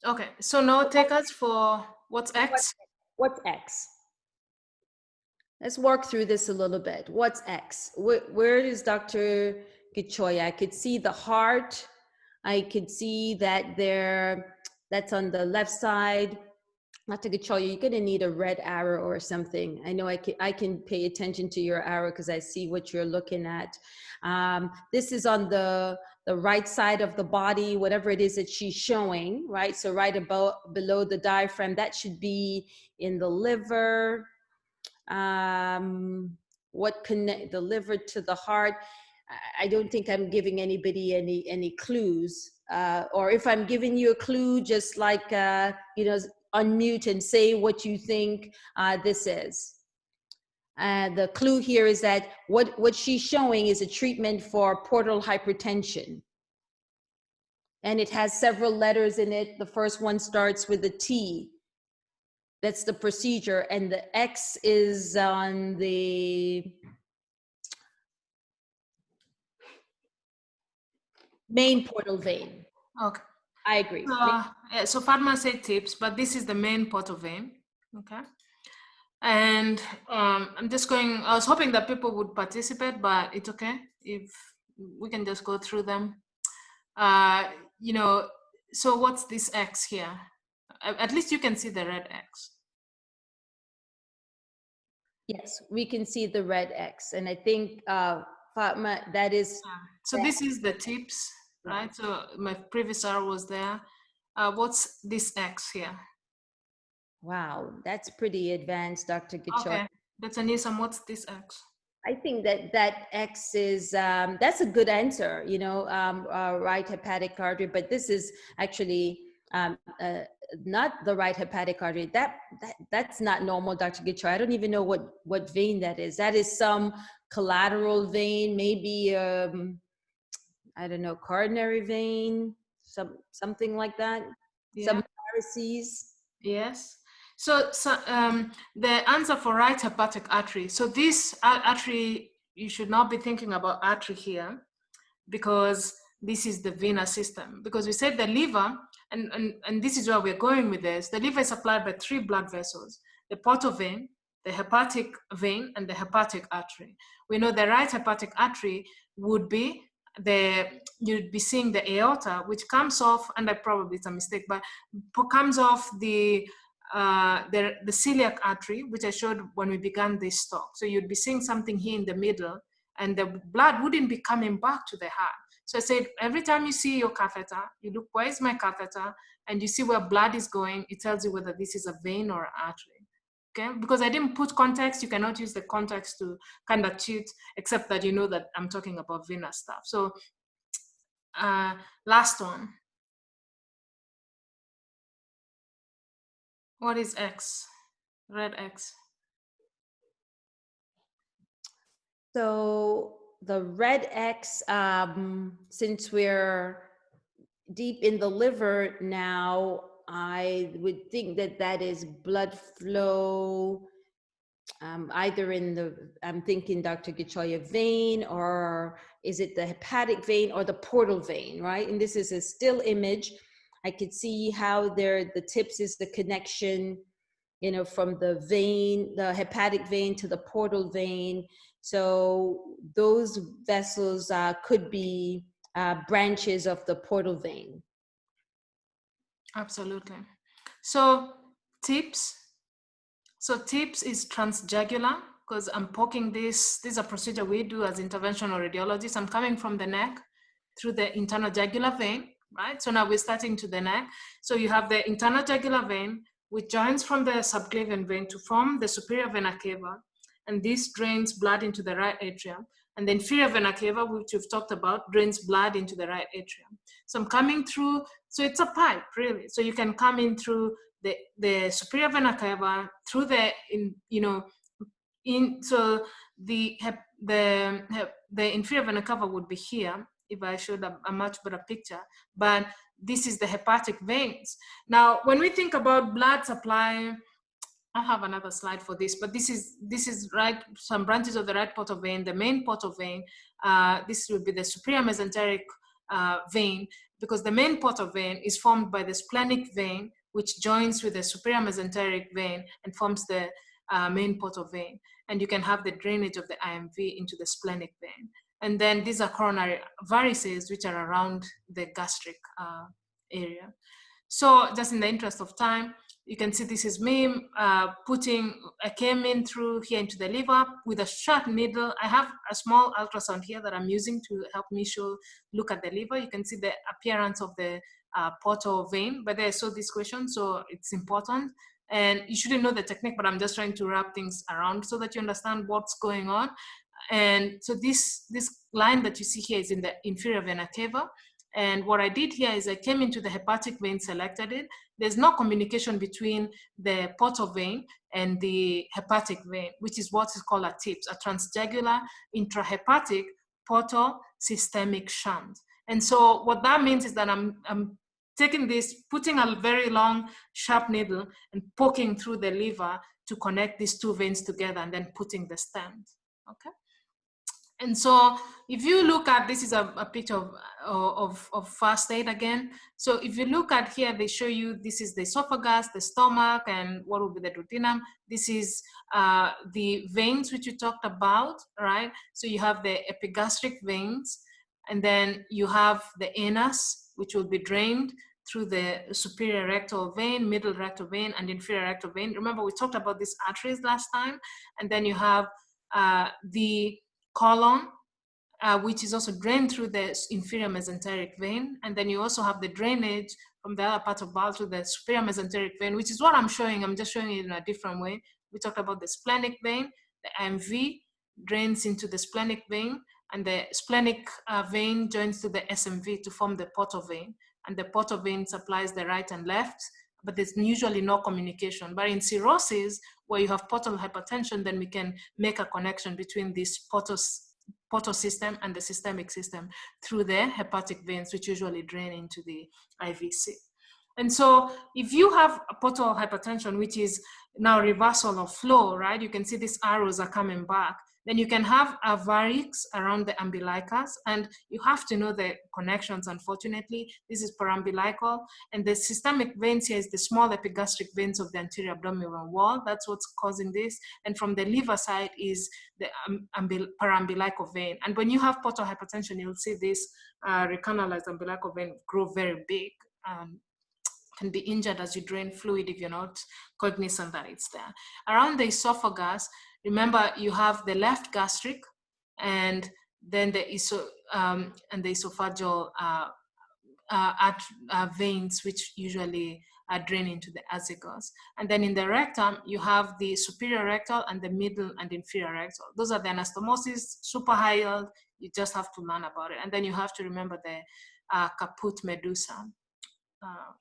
A: Okay, so now take us for what's X?
B: What's X? Let's work through this a little bit. What's X? Where is Dr. Gichoya? I could see the heart. I could see that that's on the left side. Dr. Gichoya, you're gonna need a red arrow or something. I know I can pay attention to your arrow because I see what you're looking at. This is on the right side of the body, whatever it is that she's showing, right? So right below the diaphragm, that should be in the liver. What connect the liver to the heart? I don't think I'm giving anybody any clues, or if I'm giving you a clue, just like you know, unmute and say what you think this is. The clue here is that what she's showing is a treatment for portal hypertension, and it has several letters in it. The first one starts with a T. That's the procedure, and the X is on the main portal vein.
A: Okay.
B: I agree.
A: So Fatma said tips, but this is the main portal vein. Okay. And I'm just going, I was hoping that people would participate, but it's okay if we can just go through them. You know, so what's this X here? At least you can see the red X.
B: Yes, we can see the red X. And I think, Fatma, that is...
A: So this is the tips, right? So my previous arrow was there. What's this X here?
B: Wow, that's pretty advanced, Dr. Gichoya.
A: Okay, that's a new sum. What's this X?
B: I think that X is, that's a good answer, you know, right hepatic artery, but this is actually not the right hepatic artery. That's not normal, Dr. Gichoya. I don't even know what vein that is. That is some collateral vein, maybe, I don't know, coronary vein, something like that. Yeah. Some varices.
A: Yes. So the answer for right hepatic artery. So this artery, you should not be thinking about artery here because this is the venous system. Because we said the liver, and this is where we're going with this, the liver is supplied by 3 blood vessels, the portal vein, the hepatic vein, and the hepatic artery. We know the right hepatic artery would be you'd be seeing the aorta, which comes off, and probably it's a mistake, but comes off the celiac artery, which I showed when we began this talk. So you'd be seeing something here in the middle, and the blood wouldn't be coming back to the heart. So I said, every time you see your catheter, you look, where is my catheter? And you see where blood is going, it tells you whether this is a vein or an artery. Okay, because I didn't put context, you cannot use the context to kind of cheat, except that you know that I'm talking about venous stuff. So Last one. What is X? Red X.
B: So the red X, since we're deep in the liver now, I would think that that is blood flow, either in the, I'm thinking Dr. Gichoya vein, or is it the hepatic vein or the portal vein, right? And this is a still image. I could see how there, the tips is the connection, you know, from the vein, the hepatic vein to the portal vein. So those vessels could be branches of the portal vein.
A: Absolutely. So tips. So tips is transjugular, because I'm poking this. This is a procedure we do as interventional radiologists. I'm coming from the neck through the internal jugular vein, right? So now we're starting to the neck. So you have the internal jugular vein, which joins from the subclavian vein to form the superior vena cava. And this drains blood into the right atrium. And the inferior vena cava, which we've talked about, drains blood into the right atrium. So I'm coming through, so it's a pipe, really. So you can come in through the superior vena cava, through the, so the inferior vena cava would be here, if I showed a much better picture, but this is the hepatic veins. Now, when we think about blood supply, I have another slide for this, but this is right, some branches of the right portal vein, the main portal vein. This will be the superior mesenteric vein, because the main portal vein is formed by the splenic vein, which joins with the superior mesenteric vein and forms the main portal vein. And you can have the drainage of the IMV into the splenic vein. And then these are coronary varices, which are around the gastric area. So just in the interest of time, you can see this is me I came in through here into the liver with a sharp needle. I have a small ultrasound here that I'm using to help me look at the liver. You can see the appearance of the portal vein, but I saw this question, so it's important. And you shouldn't know the technique, but I'm just trying to wrap things around so that you understand what's going on. And so this line that you see here is in the inferior vena cava. And what I did here is I came into the hepatic vein, selected it. There's no communication between the portal vein and the hepatic vein, which is what is called a TIPS, a transjugular intrahepatic portal systemic shunt. And so what that means is that I'm taking this, putting a very long sharp needle and poking through the liver to connect these two veins together, and then putting the stent, okay? And so if you look at, this is a picture of first aid again. So if you look at here, they show you, this is the esophagus, the stomach, and what would be the duodenum. This is the veins which you talked about, right? So you have the epigastric veins, and then you have the anus, which will be drained through the superior rectal vein, middle rectal vein, and inferior rectal vein. Remember, we talked about these arteries last time. And then you have the colon, which is also drained through the inferior mesenteric vein. And then you also have the drainage from the other part of bowel to the superior mesenteric vein, which is what I'm showing. I'm just showing it in a different way. We talked about the splenic vein. The IMV drains into the splenic vein, and the splenic vein joins to the SMV to form the portal vein. And the portal vein supplies the right and left, but there's usually no communication. But in cirrhosis, where you have portal hypertension, then we can make a connection between this portal system and the systemic system through the hepatic veins, which usually drain into the IVC. And so if you have a portal hypertension, which is now reversal of flow, right? You can see these arrows are coming back. Then you can have a varix around the umbilicus, and you have to know the connections, unfortunately. This is parambilical, and the systemic veins here is the small epigastric veins of the anterior abdominal wall. That's what's causing this. And from the liver side is the parambilical vein. And when you have portal hypertension, you'll see this recanalized umbilical vein grow very big. Can be injured as you drain fluid if you're not cognizant that it's there. Around the esophagus, remember you have the left gastric, and then the esophageal veins, which usually drain into the azygos. And then in the rectum, you have the superior rectal and the middle and inferior rectal. Those are the anastomosis, super high yield. You just have to learn about it. And then you have to remember the caput medusa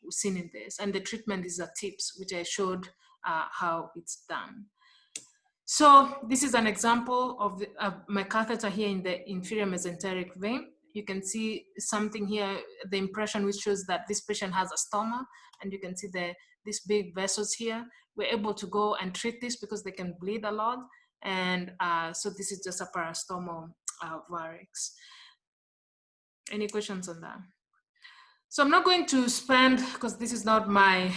A: seen in this. And the treatment is a tips, which I showed how it's done. So this is an example of my catheter here in the inferior mesenteric vein. You can see something here, the impression which shows that this patient has a stoma, and you can see these big vessels here. We're able to go and treat this because they can bleed a lot. And so this is just a parastomal varix. Any questions on that? So I'm not going to spend, because this is not my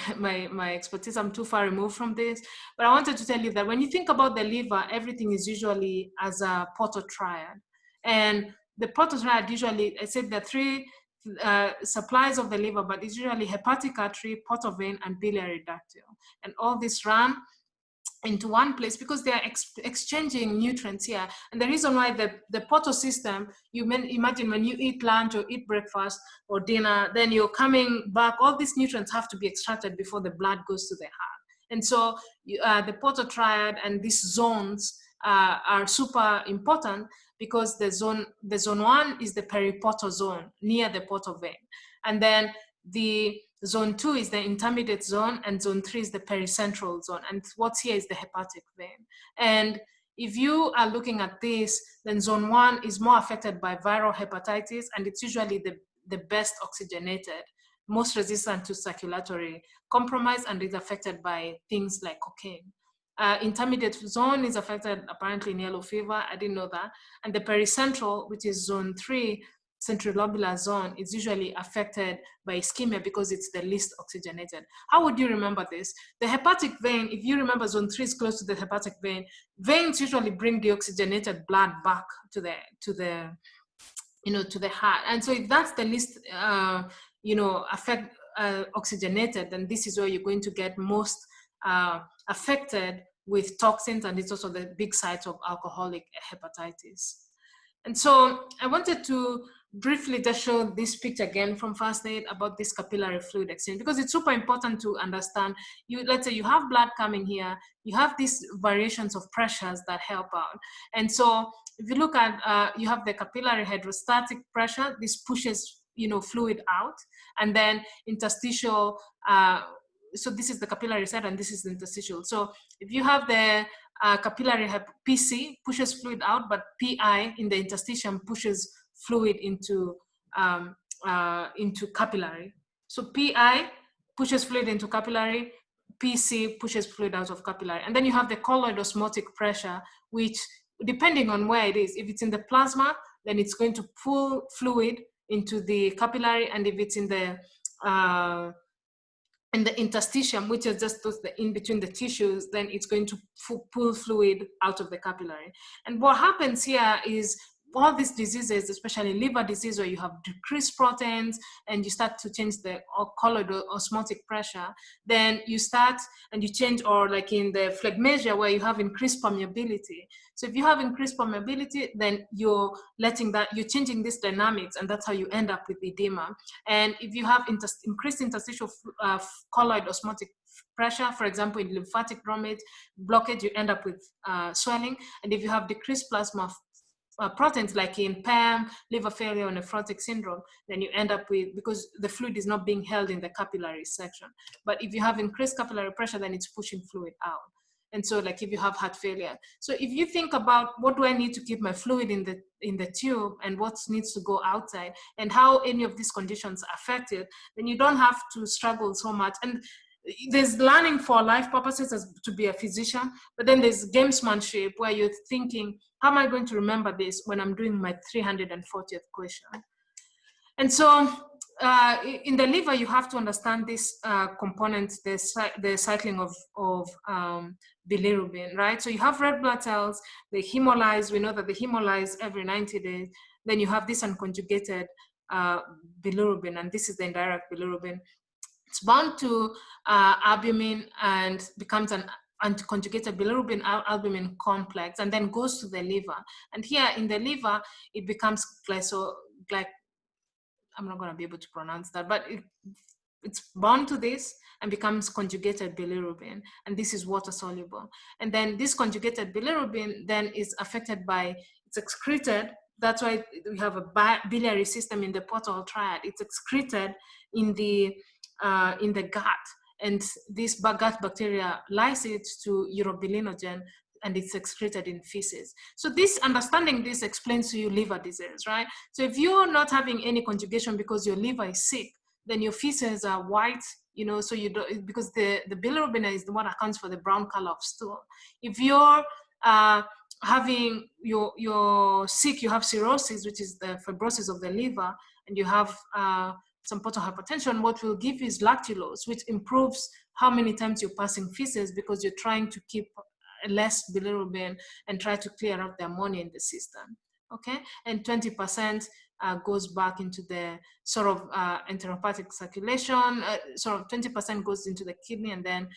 A: expertise, I'm too far removed from this, but I wanted to tell you that when you think about the liver, everything is usually as a portotriad. And the portotriad usually, I said there are three supplies of the liver, but it's usually hepatic artery, portovein, and biliary ductile. And all this run into one place because they are exchanging nutrients here. And the reason why the portal system, you imagine when you eat lunch or eat breakfast or dinner, then you're coming back, all these nutrients have to be extracted before the blood goes to the heart. And so the portal triad and these zones are super important because the zone 1 is the periportal zone near the portal vein. And then the zone 2 is the intermediate zone, and zone 3 is the pericentral zone. And what's here is the hepatic vein. And if you are looking at this, then zone 1 is more affected by viral hepatitis, and it's usually the best oxygenated, most resistant to circulatory compromise, and is affected by things like cocaine. Intermediate zone is affected apparently in yellow fever. I didn't know that. And the pericentral, which is zone 3, centrilobular zone, is usually affected by ischemia because it's the least oxygenated. How would you remember this? The hepatic vein, if you remember, zone 3 is close to the hepatic vein. Veins usually bring the oxygenated blood back to the heart. And so if that's the least oxygenated, then this is where you're going to get most affected with toxins, and it's also the big site of alcoholic hepatitis. And so I wanted to briefly just show this picture again from first aid about this capillary fluid exchange, because it's super important to understand. Let's say you have blood coming here, you have these variations of pressures that help out. And so if you look at, you have the capillary hydrostatic pressure, this pushes fluid out, and then interstitial, so this is the capillary side and this is the interstitial. So if you have the capillary PC pushes fluid out, but PI in the interstitium pushes fluid into capillary. So PI pushes fluid into capillary, PC pushes fluid out of capillary. And then you have the colloid osmotic pressure, which depending on where it is, if it's in the plasma, then it's going to pull fluid into the capillary, and if it's in the interstitium, which is just in between the tissues, then it's going to pull fluid out of the capillary. And what happens here is all these diseases, especially liver disease, where you have decreased proteins and you start to change the colloid osmotic pressure, then you start and you change, or like in the phlegmasia where you have increased permeability. So if you have increased permeability, then you're changing these dynamics, and that's how you end up with edema. And if you have increased interstitial colloid osmotic pressure, for example, in lymphatic blockage, you end up with swelling. And if you have decreased plasma proteins, like in PAM, liver failure, or nephrotic syndrome, then you end up with, because the fluid is not being held in the capillary section. But if you have increased capillary pressure, then it's pushing fluid out. And so like if you have heart failure. So if you think about what do I need to keep my fluid in the tube, and what needs to go outside, and how any of these conditions affect it, then you don't have to struggle so much. And there's learning for life purposes as to be a physician, but then there's gamesmanship where you're thinking, how am I going to remember this when I'm doing my 340th question? And so in the liver, you have to understand this component, the cycling of bilirubin, right? So you have red blood cells, they hemolyze. We know that they hemolyze every 90 days. Then you have this unconjugated bilirubin, and this is the indirect bilirubin. It's bound to albumin and becomes an unconjugated bilirubin albumin complex, and then goes to the liver. And here in the liver, it becomes I'm not going to be able to pronounce that, but it's bound to this and becomes conjugated bilirubin, and this is water soluble. And then this conjugated bilirubin then is affected by, it's excreted that's why we have a biliary system in the portal triad. It's excreted in the gut, and this gut bacteria lysates to urobilinogen, and it's excreted in feces. So this, understanding this explains to you liver disease, right? So if you're not having any conjugation because your liver is sick, then your feces are white, you know, so you don't, because the bilirubin is the one that accounts for the brown color of stool. If you're having, you're sick, you have cirrhosis, which is the fibrosis of the liver, and you have some portal hypertension, what will give you is lactulose, which improves how many times you're passing feces, because you're trying to keep less bilirubin and try to clear out the ammonia in the system. Okay, and 20% goes back into the sort of enterohepatic circulation, sort of 20% goes into the kidney, and then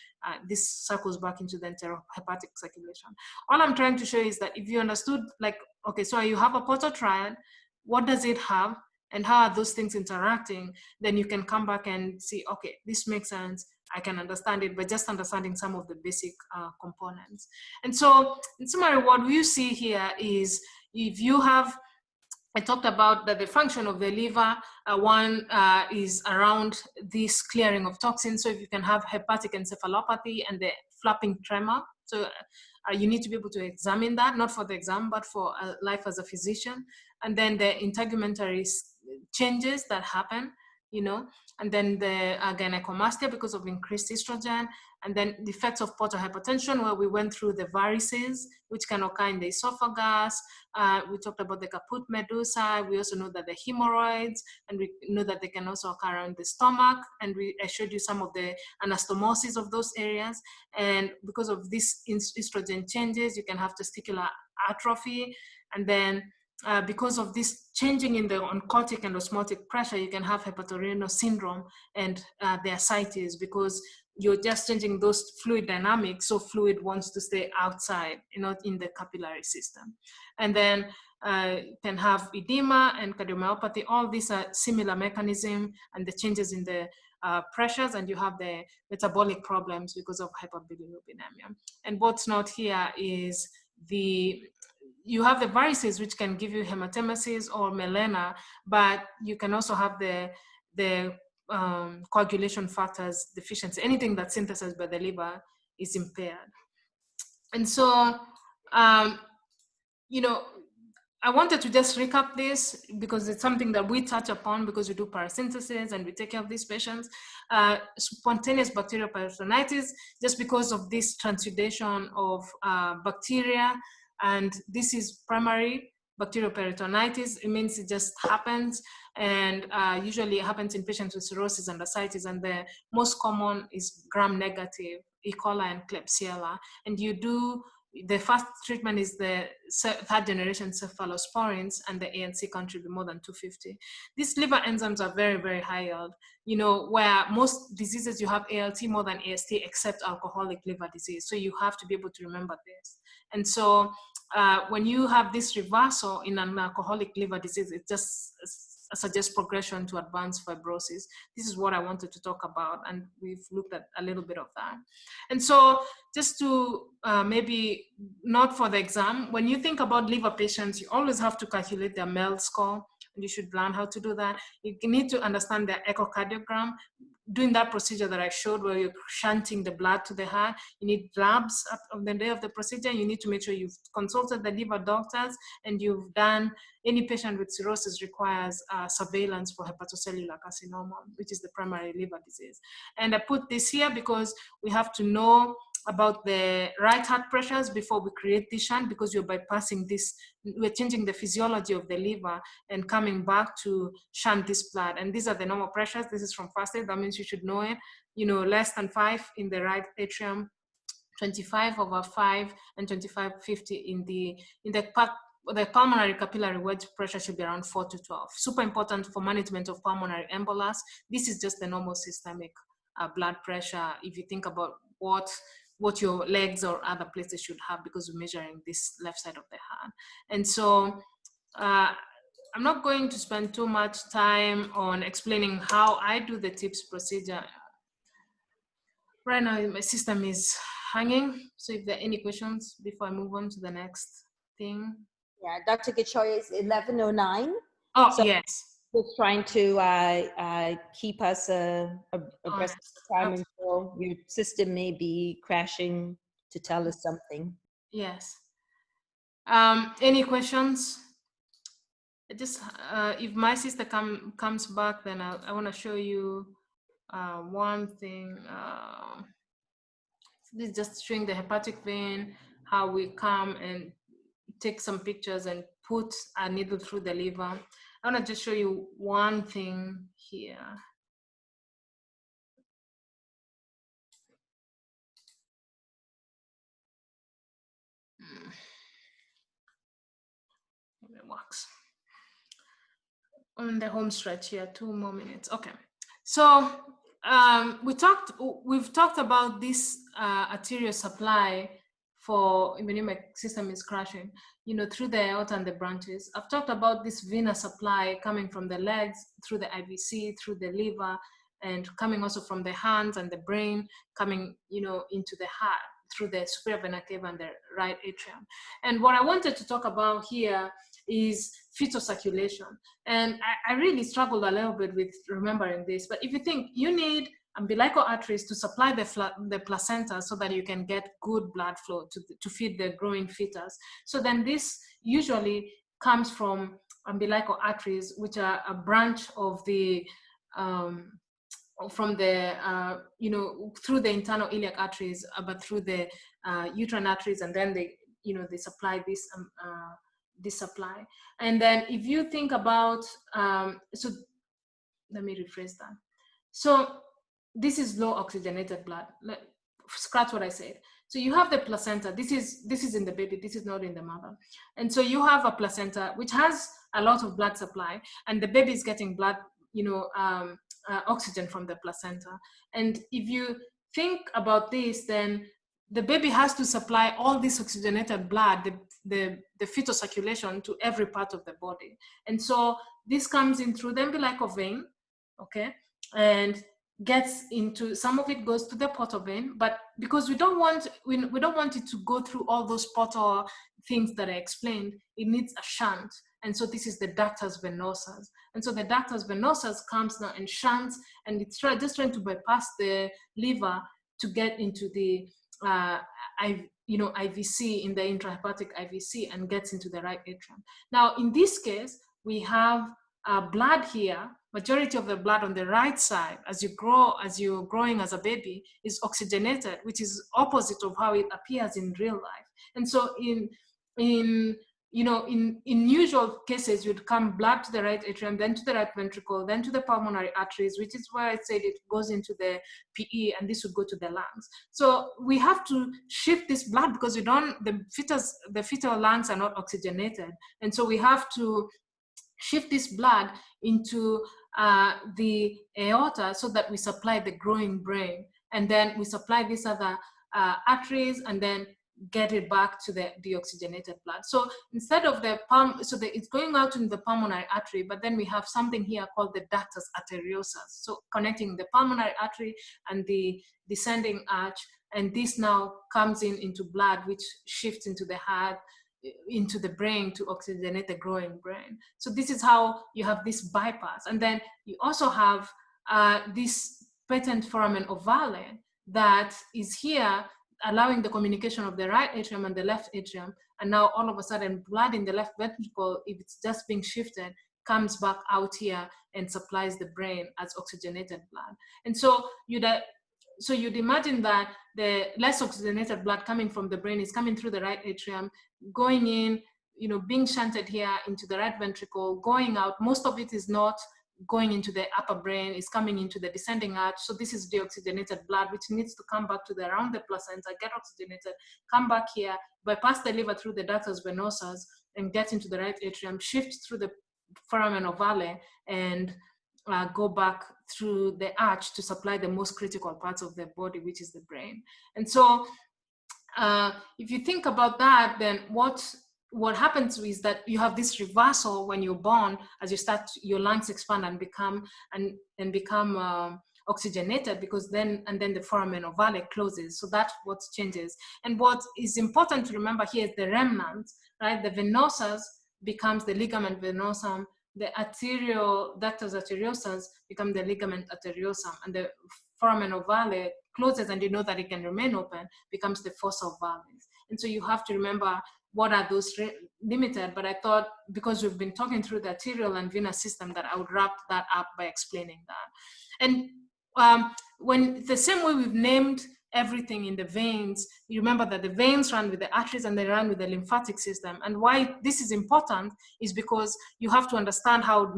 A: this circles back into the enterohepatic circulation. All I'm trying to show is that if you understood, like, okay, so you have a portal triad, what does it have, and how are those things interacting, then you can come back and see, okay, this makes sense, I can understand it, but just understanding some of the basic components. And so in summary, what you see here is, if you have, I talked about that the function of the liver, one is around this clearing of toxins. So if you can have hepatic encephalopathy and the flapping tremor, so you need to be able to examine that, not for the exam, but for life as a physician. And then the integumentary changes that happen, you know, and then the gynecomastia because of increased estrogen, and then the effects of portal hypertension, where we went through the varices, which can occur in the esophagus. We talked about the caput medusa. We also know that the hemorrhoids, and we know that they can also occur around the stomach. And I showed you some of the anastomosis of those areas. And because of these estrogen changes, you can have testicular atrophy. And then because of this changing in the oncotic and osmotic pressure, you can have hepatorenal syndrome and the ascites, because you're just changing those fluid dynamics. So fluid wants to stay outside, not in the capillary system. And then you can have edema and cardiomyopathy. All these are similar mechanism, and the changes in the pressures, and you have the metabolic problems because of hyperbilirubinemia. And what's not here is you have the varices, which can give you hematemesis or melena, but you can also have the coagulation factors deficiency. Anything that's synthesized by the liver is impaired. And so, you know, I wanted to just recap this because it's something that we touch upon because we do parasynthesis and we take care of these patients. Spontaneous bacterial peritonitis, just because of this transudation of bacteria, and this is primary bacterial peritonitis. It means it just happens, and usually it happens in patients with cirrhosis and ascites, and the most common is gram-negative E. coli and Klebsiella. And the first treatment is the third generation cephalosporins, and the ANC country be more than 250. These liver enzymes are very, very high yield, you know, where most diseases you have ALT more than AST except alcoholic liver disease. So you have to be able to remember this. And so when you have this reversal in an alcoholic liver disease, it just suggests progression to advanced fibrosis. This is what I wanted to talk about, and we've looked at a little bit of that. And so just to maybe not for the exam, when you think about liver patients, you always have to calculate their MELD score, and you should learn how to do that. You need to understand their echocardiogram. Doing that procedure that I showed where you're shunting the blood to the heart, you need labs on the day of the procedure. You need to make sure you've consulted the liver doctors, and you've done, any patient with cirrhosis requires surveillance for hepatocellular carcinoma, which is the primary liver disease. And I put this here because we have to know about the right heart pressures before we create this shunt, because you're bypassing this, we're changing the physiology of the liver and coming back to shunt this blood. And these are the normal pressures. This is from first aid, that means you should know it, you know, less than 5 in the right atrium, 25/5, and 25/50 in the pulmonary capillary wedge pressure should be around 4 to 12. Super important for management of pulmonary embolus. This is just the normal systemic blood pressure. If you think about what your legs or other places should have, because we're measuring this left side of the heart. And so I'm not going to spend too much time on explaining how I do the TIPS procedure. Right now, my system is hanging. So if there are any questions before I move on to the next thing.
B: Yeah, Dr. Gichoya is 11:09.
A: Oh,
B: So
A: yes.
B: just trying to keep us abreast of
A: Honest.
B: the time until your system may be crashing to tell us something.
A: Yes. Any questions? Just if my sister comes back, then I want to show you one thing. This is just showing the hepatic vein, how we come and take some pictures and put a needle through the liver. I want to just show you one thing here. If it works. On the home stretch here, 2 more minutes. Okay. So we've talked about this arterial supply for when system is crashing, through the aorta and the branches. I've talked about this venous supply coming from the legs, through the IVC, through the liver, and coming also from the hands and the brain, coming, into the heart through the superior vena cava and the right atrium. And what I wanted to talk about here is fetal circulation. And I really struggled a little bit with remembering this, but if you think you need umbilical arteries to supply the placenta so that you can get good blood flow to feed the growing fetus. So then this usually comes from umbilical arteries, which are a branch of the from the through the internal iliac arteries, but through the uterine arteries, and then they supply this supply. And then if you think about so let me rephrase that. So this is low oxygenated blood. Scratch what I said. So you have the placenta. This is in the baby. This is not in the mother. And so you have a placenta which has a lot of blood supply, and the baby is getting blood, oxygen from the placenta. And if you think about this, then the baby has to supply all this oxygenated blood, the fetal circulation, to every part of the body. And so this comes in through the umbilical vein, okay, and gets into, some of it goes to the portal vein, but because we don't want it to go through all those portal things that I explained, it needs a shunt. And so this is the ductus venosus. And so the ductus venosus comes now and shunts, and it's just trying to bypass the liver to get into the IVC, in the intrahepatic IVC, and gets into the right atrium. Now, in this case, we have blood here. Majority of the blood on the right side, as you're growing as a baby, is oxygenated, which is opposite of how it appears in real life. And so in usual cases, you'd come blood to the right atrium, then to the right ventricle, then to the pulmonary arteries, which is where I said it goes into the PE, and this would go to the lungs. So we have to shift this blood because the fetal lungs are not oxygenated. And so we have to shift this blood into the aorta so that we supply the growing brain. And then we supply these other arteries, and then get it back to the deoxygenated blood. So instead of the it's going out in the pulmonary artery, but then we have something here called the ductus arteriosus, so connecting the pulmonary artery and the descending arch, and this now comes into blood, which shifts into the heart, into the brain, to oxygenate the growing brain. So this is how you have this bypass. And then you also have this patent foramen ovale that is here, allowing the communication of the right atrium and the left atrium. And now all of a sudden, blood in the left ventricle, if it's just being shifted, comes back out here and supplies the brain as oxygenated blood. And so you'd imagine that the less oxygenated blood coming from the brain is coming through the right atrium, going in, being shunted here into the right ventricle, going out. Most of it is not going into the upper brain, is coming into the descending arch. So this is deoxygenated blood, which needs to come back to around the placenta, get oxygenated, come back here, bypass the liver through the ductus venosus, and get into the right atrium, shift through the foramen ovale, and go back through the arch to supply the most critical parts of the body, which is the brain. And so if you think about that, then what happens is that you have this reversal when you're born. As you start, your lungs expand and become oxygenated, because then the foramen ovale closes. So that's what changes. And what is important to remember here is the remnant, right? The venosus becomes the ligament venosum, the arterial ductus arteriosus become the ligament arteriosum, and the foramen ovale closes, and you know that it can remain open, becomes the fossa ovalis. And so you have to remember what are those limited, but I thought because we've been talking through the arterial and venous system that I would wrap that up by explaining that. And when the same way we've named everything in the veins, you remember that the veins run with the arteries and they run with the lymphatic system. And why this is important is because you have to understand how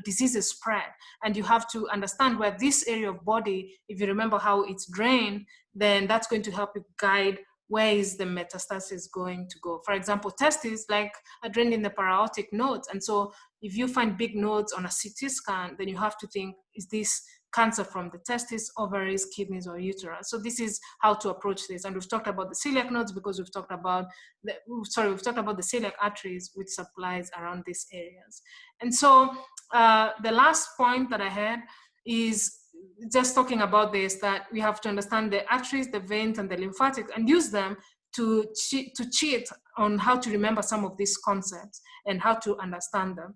A: diseases spread, and you have to understand where this area of body, if you remember how it's drained, then that's going to help you guide where is the metastasis going to go. For example, testes are drained in the paraortic nodes, and so if you find big nodes on a CT scan, then you have to think, is this cancer from the testes, ovaries, kidneys, or uterus? So this is how to approach this. And we've talked about the celiac nodes because we've talked about the celiac arteries, which supplies around these areas. And so the last point that I had is just talking about this, that we have to understand the arteries, the veins, and the lymphatics, and use them to cheat on how to remember some of these concepts and how to understand them.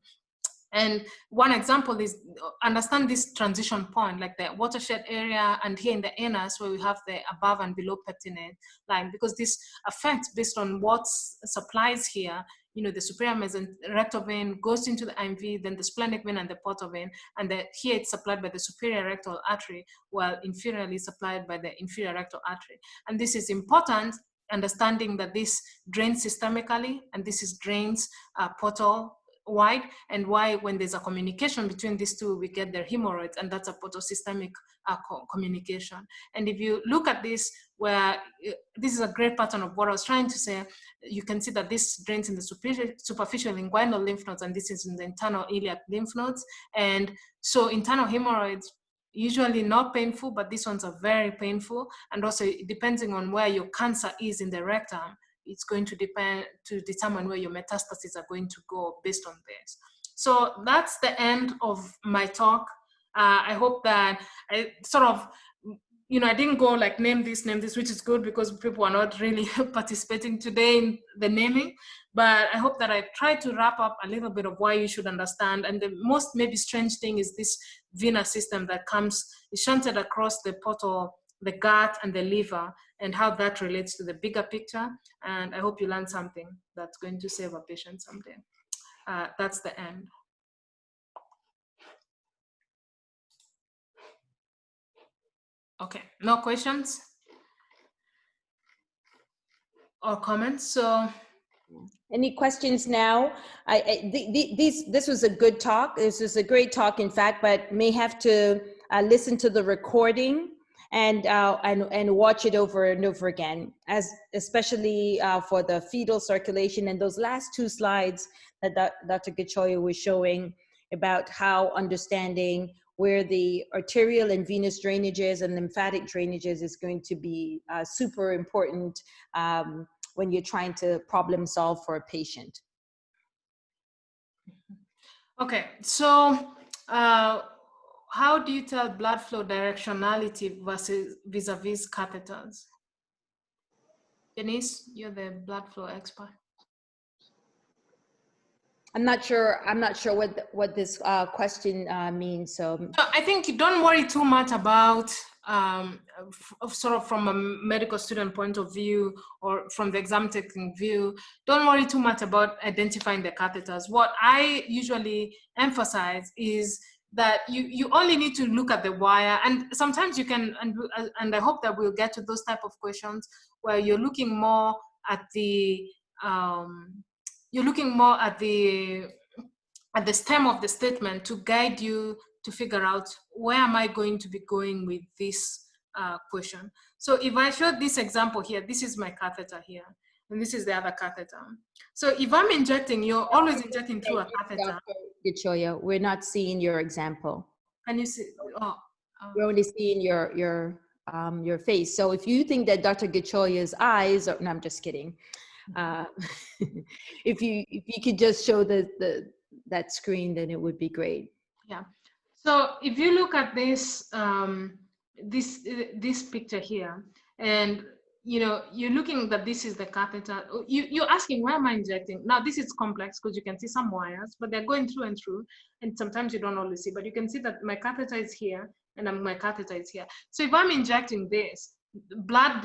A: And one example is understand this transition point, like the watershed area, and here in the anus where we have the above and below pectinate line, because this affects based on what supplies here. The superior mesenrectal vein goes into the IMV, then the splenic vein and the portal vein, and here it's supplied by the superior rectal artery, while inferiorly supplied by the inferior rectal artery. And this is important, understanding that this drains systemically, and this is drains portal wide, and why when there's a communication between these two, we get their hemorrhoids, and that's a portosystemic communication. And if you look at this, where this is a great pattern of what I was trying to say, you can see that this drains in the superficial inguinal lymph nodes, and this is in the internal iliac lymph nodes. And so internal hemorrhoids, usually not painful, but these ones are very painful. And also depending on where your cancer is in the rectum, it's going to determine where your metastases are going to go based on this. So that's the end of my talk. I hope that I sort of, I didn't go like name this, which is good because people are not really participating today in the naming. But I hope that I tried to wrap up a little bit of why you should understand. And the most maybe strange thing is this venous system that is shunted across the portal, the gut, and the liver, and how that relates to the bigger picture. And I hope you learned something that's going to save a patient someday. That's the end. Okay, no questions or comments? So,
B: any questions now? This was a good talk. This was a great talk, in fact, but may have to listen to the recording and watch it over and over again, especially for the fetal circulation and those last two slides that Dr. Gichoya was showing about how understanding where the arterial and venous drainages and lymphatic drainages is going to be super important when you're trying to problem solve for a patient.
A: Okay, so how do you tell blood flow directionality vis-a-vis catheters? Denise, you're the blood flow expert.
B: I'm not sure what this question means. So
A: I think you don't worry too much about sort of from a medical student point of view or from the exam taking view. Don't worry too much about identifying the catheters. What I usually emphasize is that you only need to look at the wire, and sometimes you can, and I hope that we'll get to those type of questions where you're looking more at the at the stem of the statement to guide you to figure out where am I going to be going with this question. So if I show this example here, this is my catheter here, and this is the other catheter. So if I'm injecting, you're always injecting through a catheter.
B: Dr. Gichoya, we're not seeing your example.
A: Can you see? Oh,
B: we're only seeing your face. So if you think that Dr. Gichoya's eyes, no, I'm just kidding. If you could just show that screen, then it would be great.
A: Yeah. So if you look at this, this picture here, and you're looking that this is the catheter. You're asking, why am I injecting? Now this is complex because you can see some wires, but they're going through and through, and sometimes you don't always see, but you can see that my catheter is here and my catheter is here. So if I'm injecting this, blood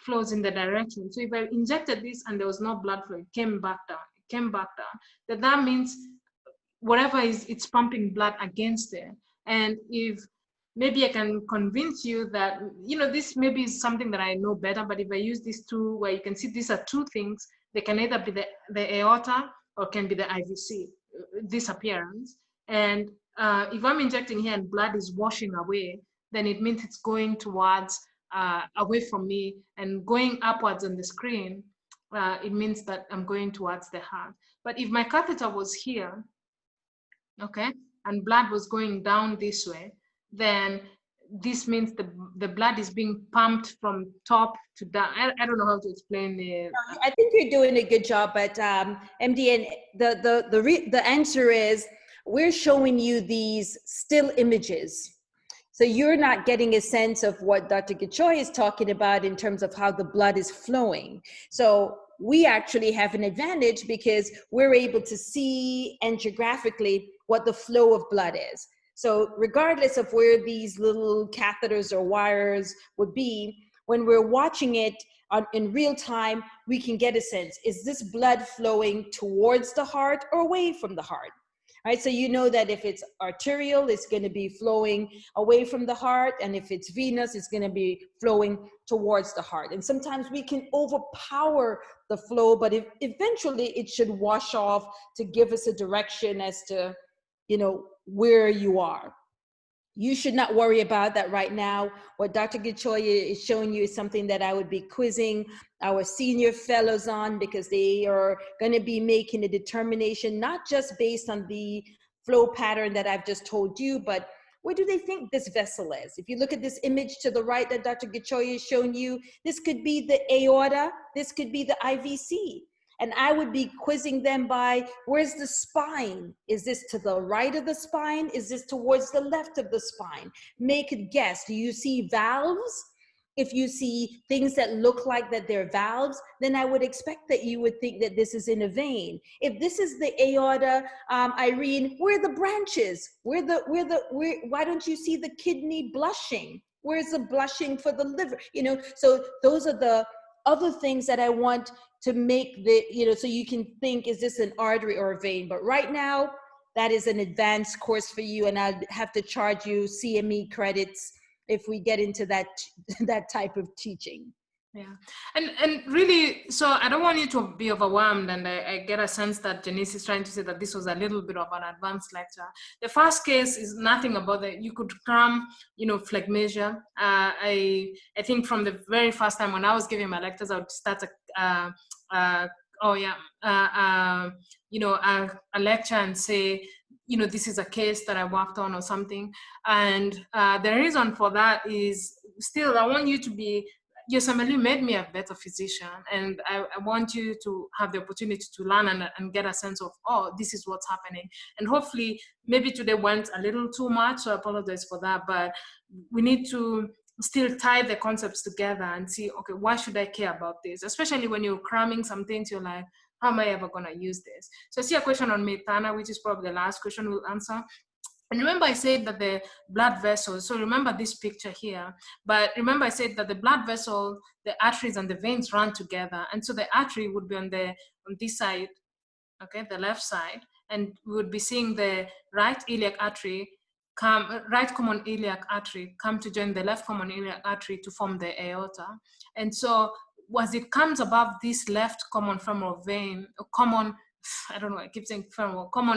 A: flows in the direction. So if I injected this and there was no blood flow, it came back down, that means whatever it's pumping blood against it. And if maybe I can convince you that, this maybe is something that I know better, but if I use these two, where you can see these are two things, they can either be the aorta or can be the IVC, this appearance. And if I'm injecting here and blood is washing away, then it means it's going towards, away from me, and going upwards on the screen, it means that I'm going towards the heart. But if my catheter was here, okay, and blood was going down this way, then this means the blood is being pumped from top to down. I don't know how to explain it.
B: I think you're doing a good job, but MDN, the answer is, we're showing you these still images. So you're not getting a sense of what Dr. Gichoya is talking about in terms of how the blood is flowing. So we actually have an advantage because we're able to see angiographically what the flow of blood is. So regardless of where these little catheters or wires would be, when we're watching it in real time, we can get a sense, is this blood flowing towards the heart or away from the heart? Right, so you know that if it's arterial, it's going to be flowing away from the heart, and if it's venous, it's going to be flowing towards the heart. And sometimes we can overpower the flow, but eventually it should wash off to give us a direction as to, where you are. You should not worry about that right now. What Dr. Gichoya is showing you is something that I would be quizzing our senior fellows on, because they are going to be making a determination, not just based on the flow pattern that I've just told you, but where do they think this vessel is? If you look at this image to the right that Dr. Gichoya is showing you, this could be the aorta, this could be the IVC. And I would be quizzing them by, where's the spine? Is this to the right of the spine? Is this towards the left of the spine? Make a guess. Do you see valves? If you see things that look like that they're valves, then I would expect that you would think that this is in a vein. If this is the aorta, Irene, where are the branches? Why don't you see the kidney blushing? Where's the blushing for the liver? So those are the other things that I want to make so you can think, is this an artery or a vein? But right now, that is an advanced course for you, and I'll have to charge you CME credits if we get into that type of teaching.
A: Yeah, and really, so I don't want you to be overwhelmed, and I get a sense that Janice is trying to say that this was a little bit of an advanced lecture. The first case is nothing about that. You could cram, phlegmasia. I think from the very first time when I was giving my lectures, I would start a lecture and say, this is a case that I worked on or something. And the reason for that is, still, I want you to be, USMLE made me a better physician, and I want you to have the opportunity to learn and get a sense of, oh, this is what's happening. And hopefully, maybe today went a little too much, so I apologize for that, but we need to still tie the concepts together and see, okay, why should I care about this? Especially when you're cramming some things, you're like, how am I ever gonna use this? So I see a question on Metana, which is probably the last question we'll answer. And remember I said that the blood vessels, so remember this picture here, but remember I said that the blood vessel, the arteries and the veins run together. And so the artery would be on this side, okay, the left side, and we would be seeing the right iliac artery right common iliac artery come to join the left common iliac artery to form the aorta. And so as it comes above this left common femoral vein, common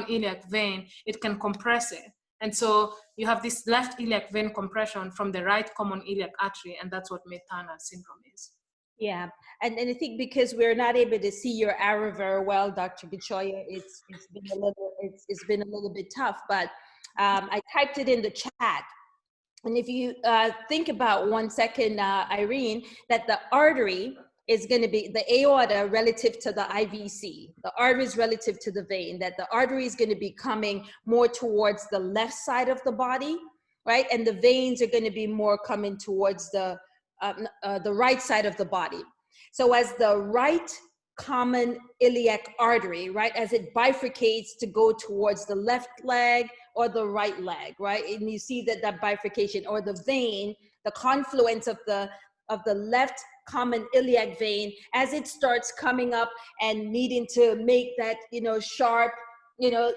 A: iliac vein, it can compress it. And so you have this left iliac vein compression from the right common iliac artery, and that's what Metana syndrome is.
B: Yeah, and I think because we're not able to see your arrow very well, Dr. Gichoya, it's been a little bit tough, but I typed it in the chat. And if you think about 1 second, Irene, that the artery is going to be the aorta relative to the IVC, the arteries relative to the vein, that the artery is going to be coming more towards the left side of the body, right? And the veins are going to be more coming towards the right side of the body. So as the right common iliac artery, right, as it bifurcates to go towards the left leg or the right leg, right? And you see that bifurcation, or the vein, the confluence of the left common iliac vein, as it starts coming up and needing to make that, sharp,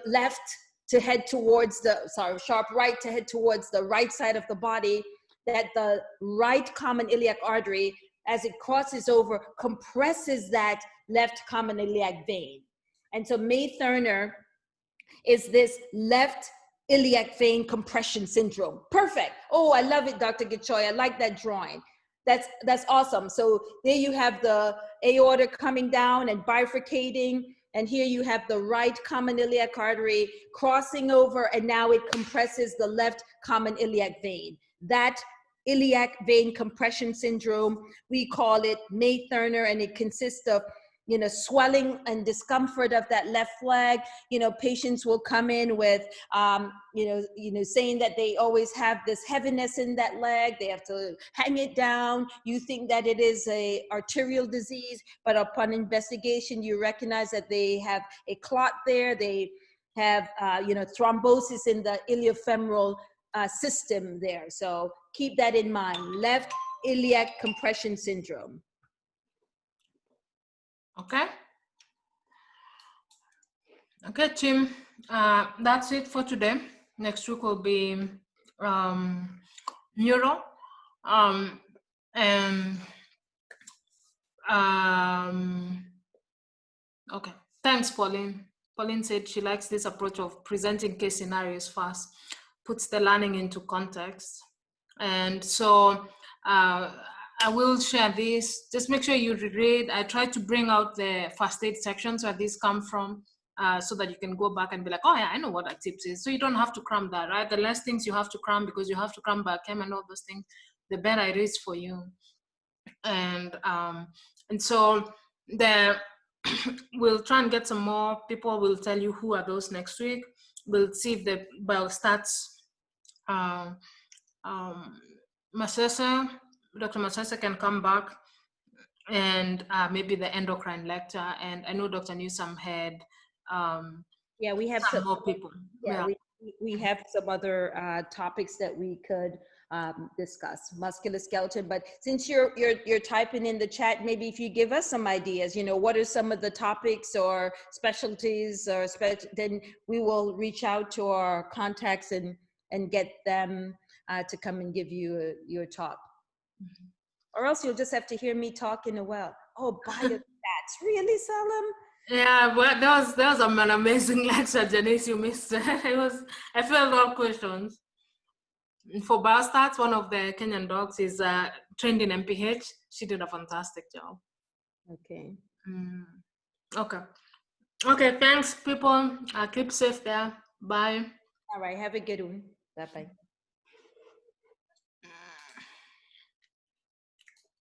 B: left to head towards sharp right to head towards the right side of the body, that the right common iliac artery, as it crosses over, compresses that left common iliac vein. And so May-Thurner is this left iliac vein compression syndrome. Perfect. Oh, I love it, Dr. Gichoya. I like that drawing. That's awesome. So there you have the aorta coming down and bifurcating, and here you have the right common iliac artery crossing over, and now it compresses the left common iliac vein. That iliac vein compression syndrome, we call it May-Thurner, and it consists of swelling and discomfort of that left leg. Patients will come in with, saying that they always have this heaviness in that leg. They have to hang it down. You think that it is a arterial disease, but upon investigation, you recognize that they have a clot there. They have, thrombosis in the iliofemoral system there. So keep that in mind. Left iliac compression syndrome.
A: Okay. Okay, team. That's it for today. Next week will be neuro. Okay. Thanks, Pauline. Pauline said she likes this approach of presenting case scenarios fast, puts the learning into context. And so I will share this. Just make sure you read. I try to bring out the first aid sections where these come from, so that you can go back and be like, oh yeah, I know what a tips is. So you don't have to cram that, right? The less things you have to cram, because you have to cram biochem and all those things, the better it is for you. And so we'll try and get some more people. We'll tell you who are those next week. We'll see if the biostats, Dr. Masese can come back, and maybe the endocrine lecture. And I know Dr. Newsom had
B: yeah, we have
A: some more people.
B: Yeah, we have some other topics that we could discuss, musculoskeletal. But since you're typing in the chat, maybe if you give us some ideas, what are some of the topics or specialties, or then we will reach out to our contacts and get them to come and give you your talk. Mm-hmm. Or else you'll just have to hear me talk in a while. Oh, biostats, really, Salam?
A: Yeah, well, that was an amazing lecture, Janice. You missed it. I felt a lot of questions. For biostats, one of the Kenyan dogs is trained in MPH. She did a fantastic job.
B: Okay.
A: Okay, thanks, people. Keep safe there. Bye.
B: All right, have a good one. Bye-bye.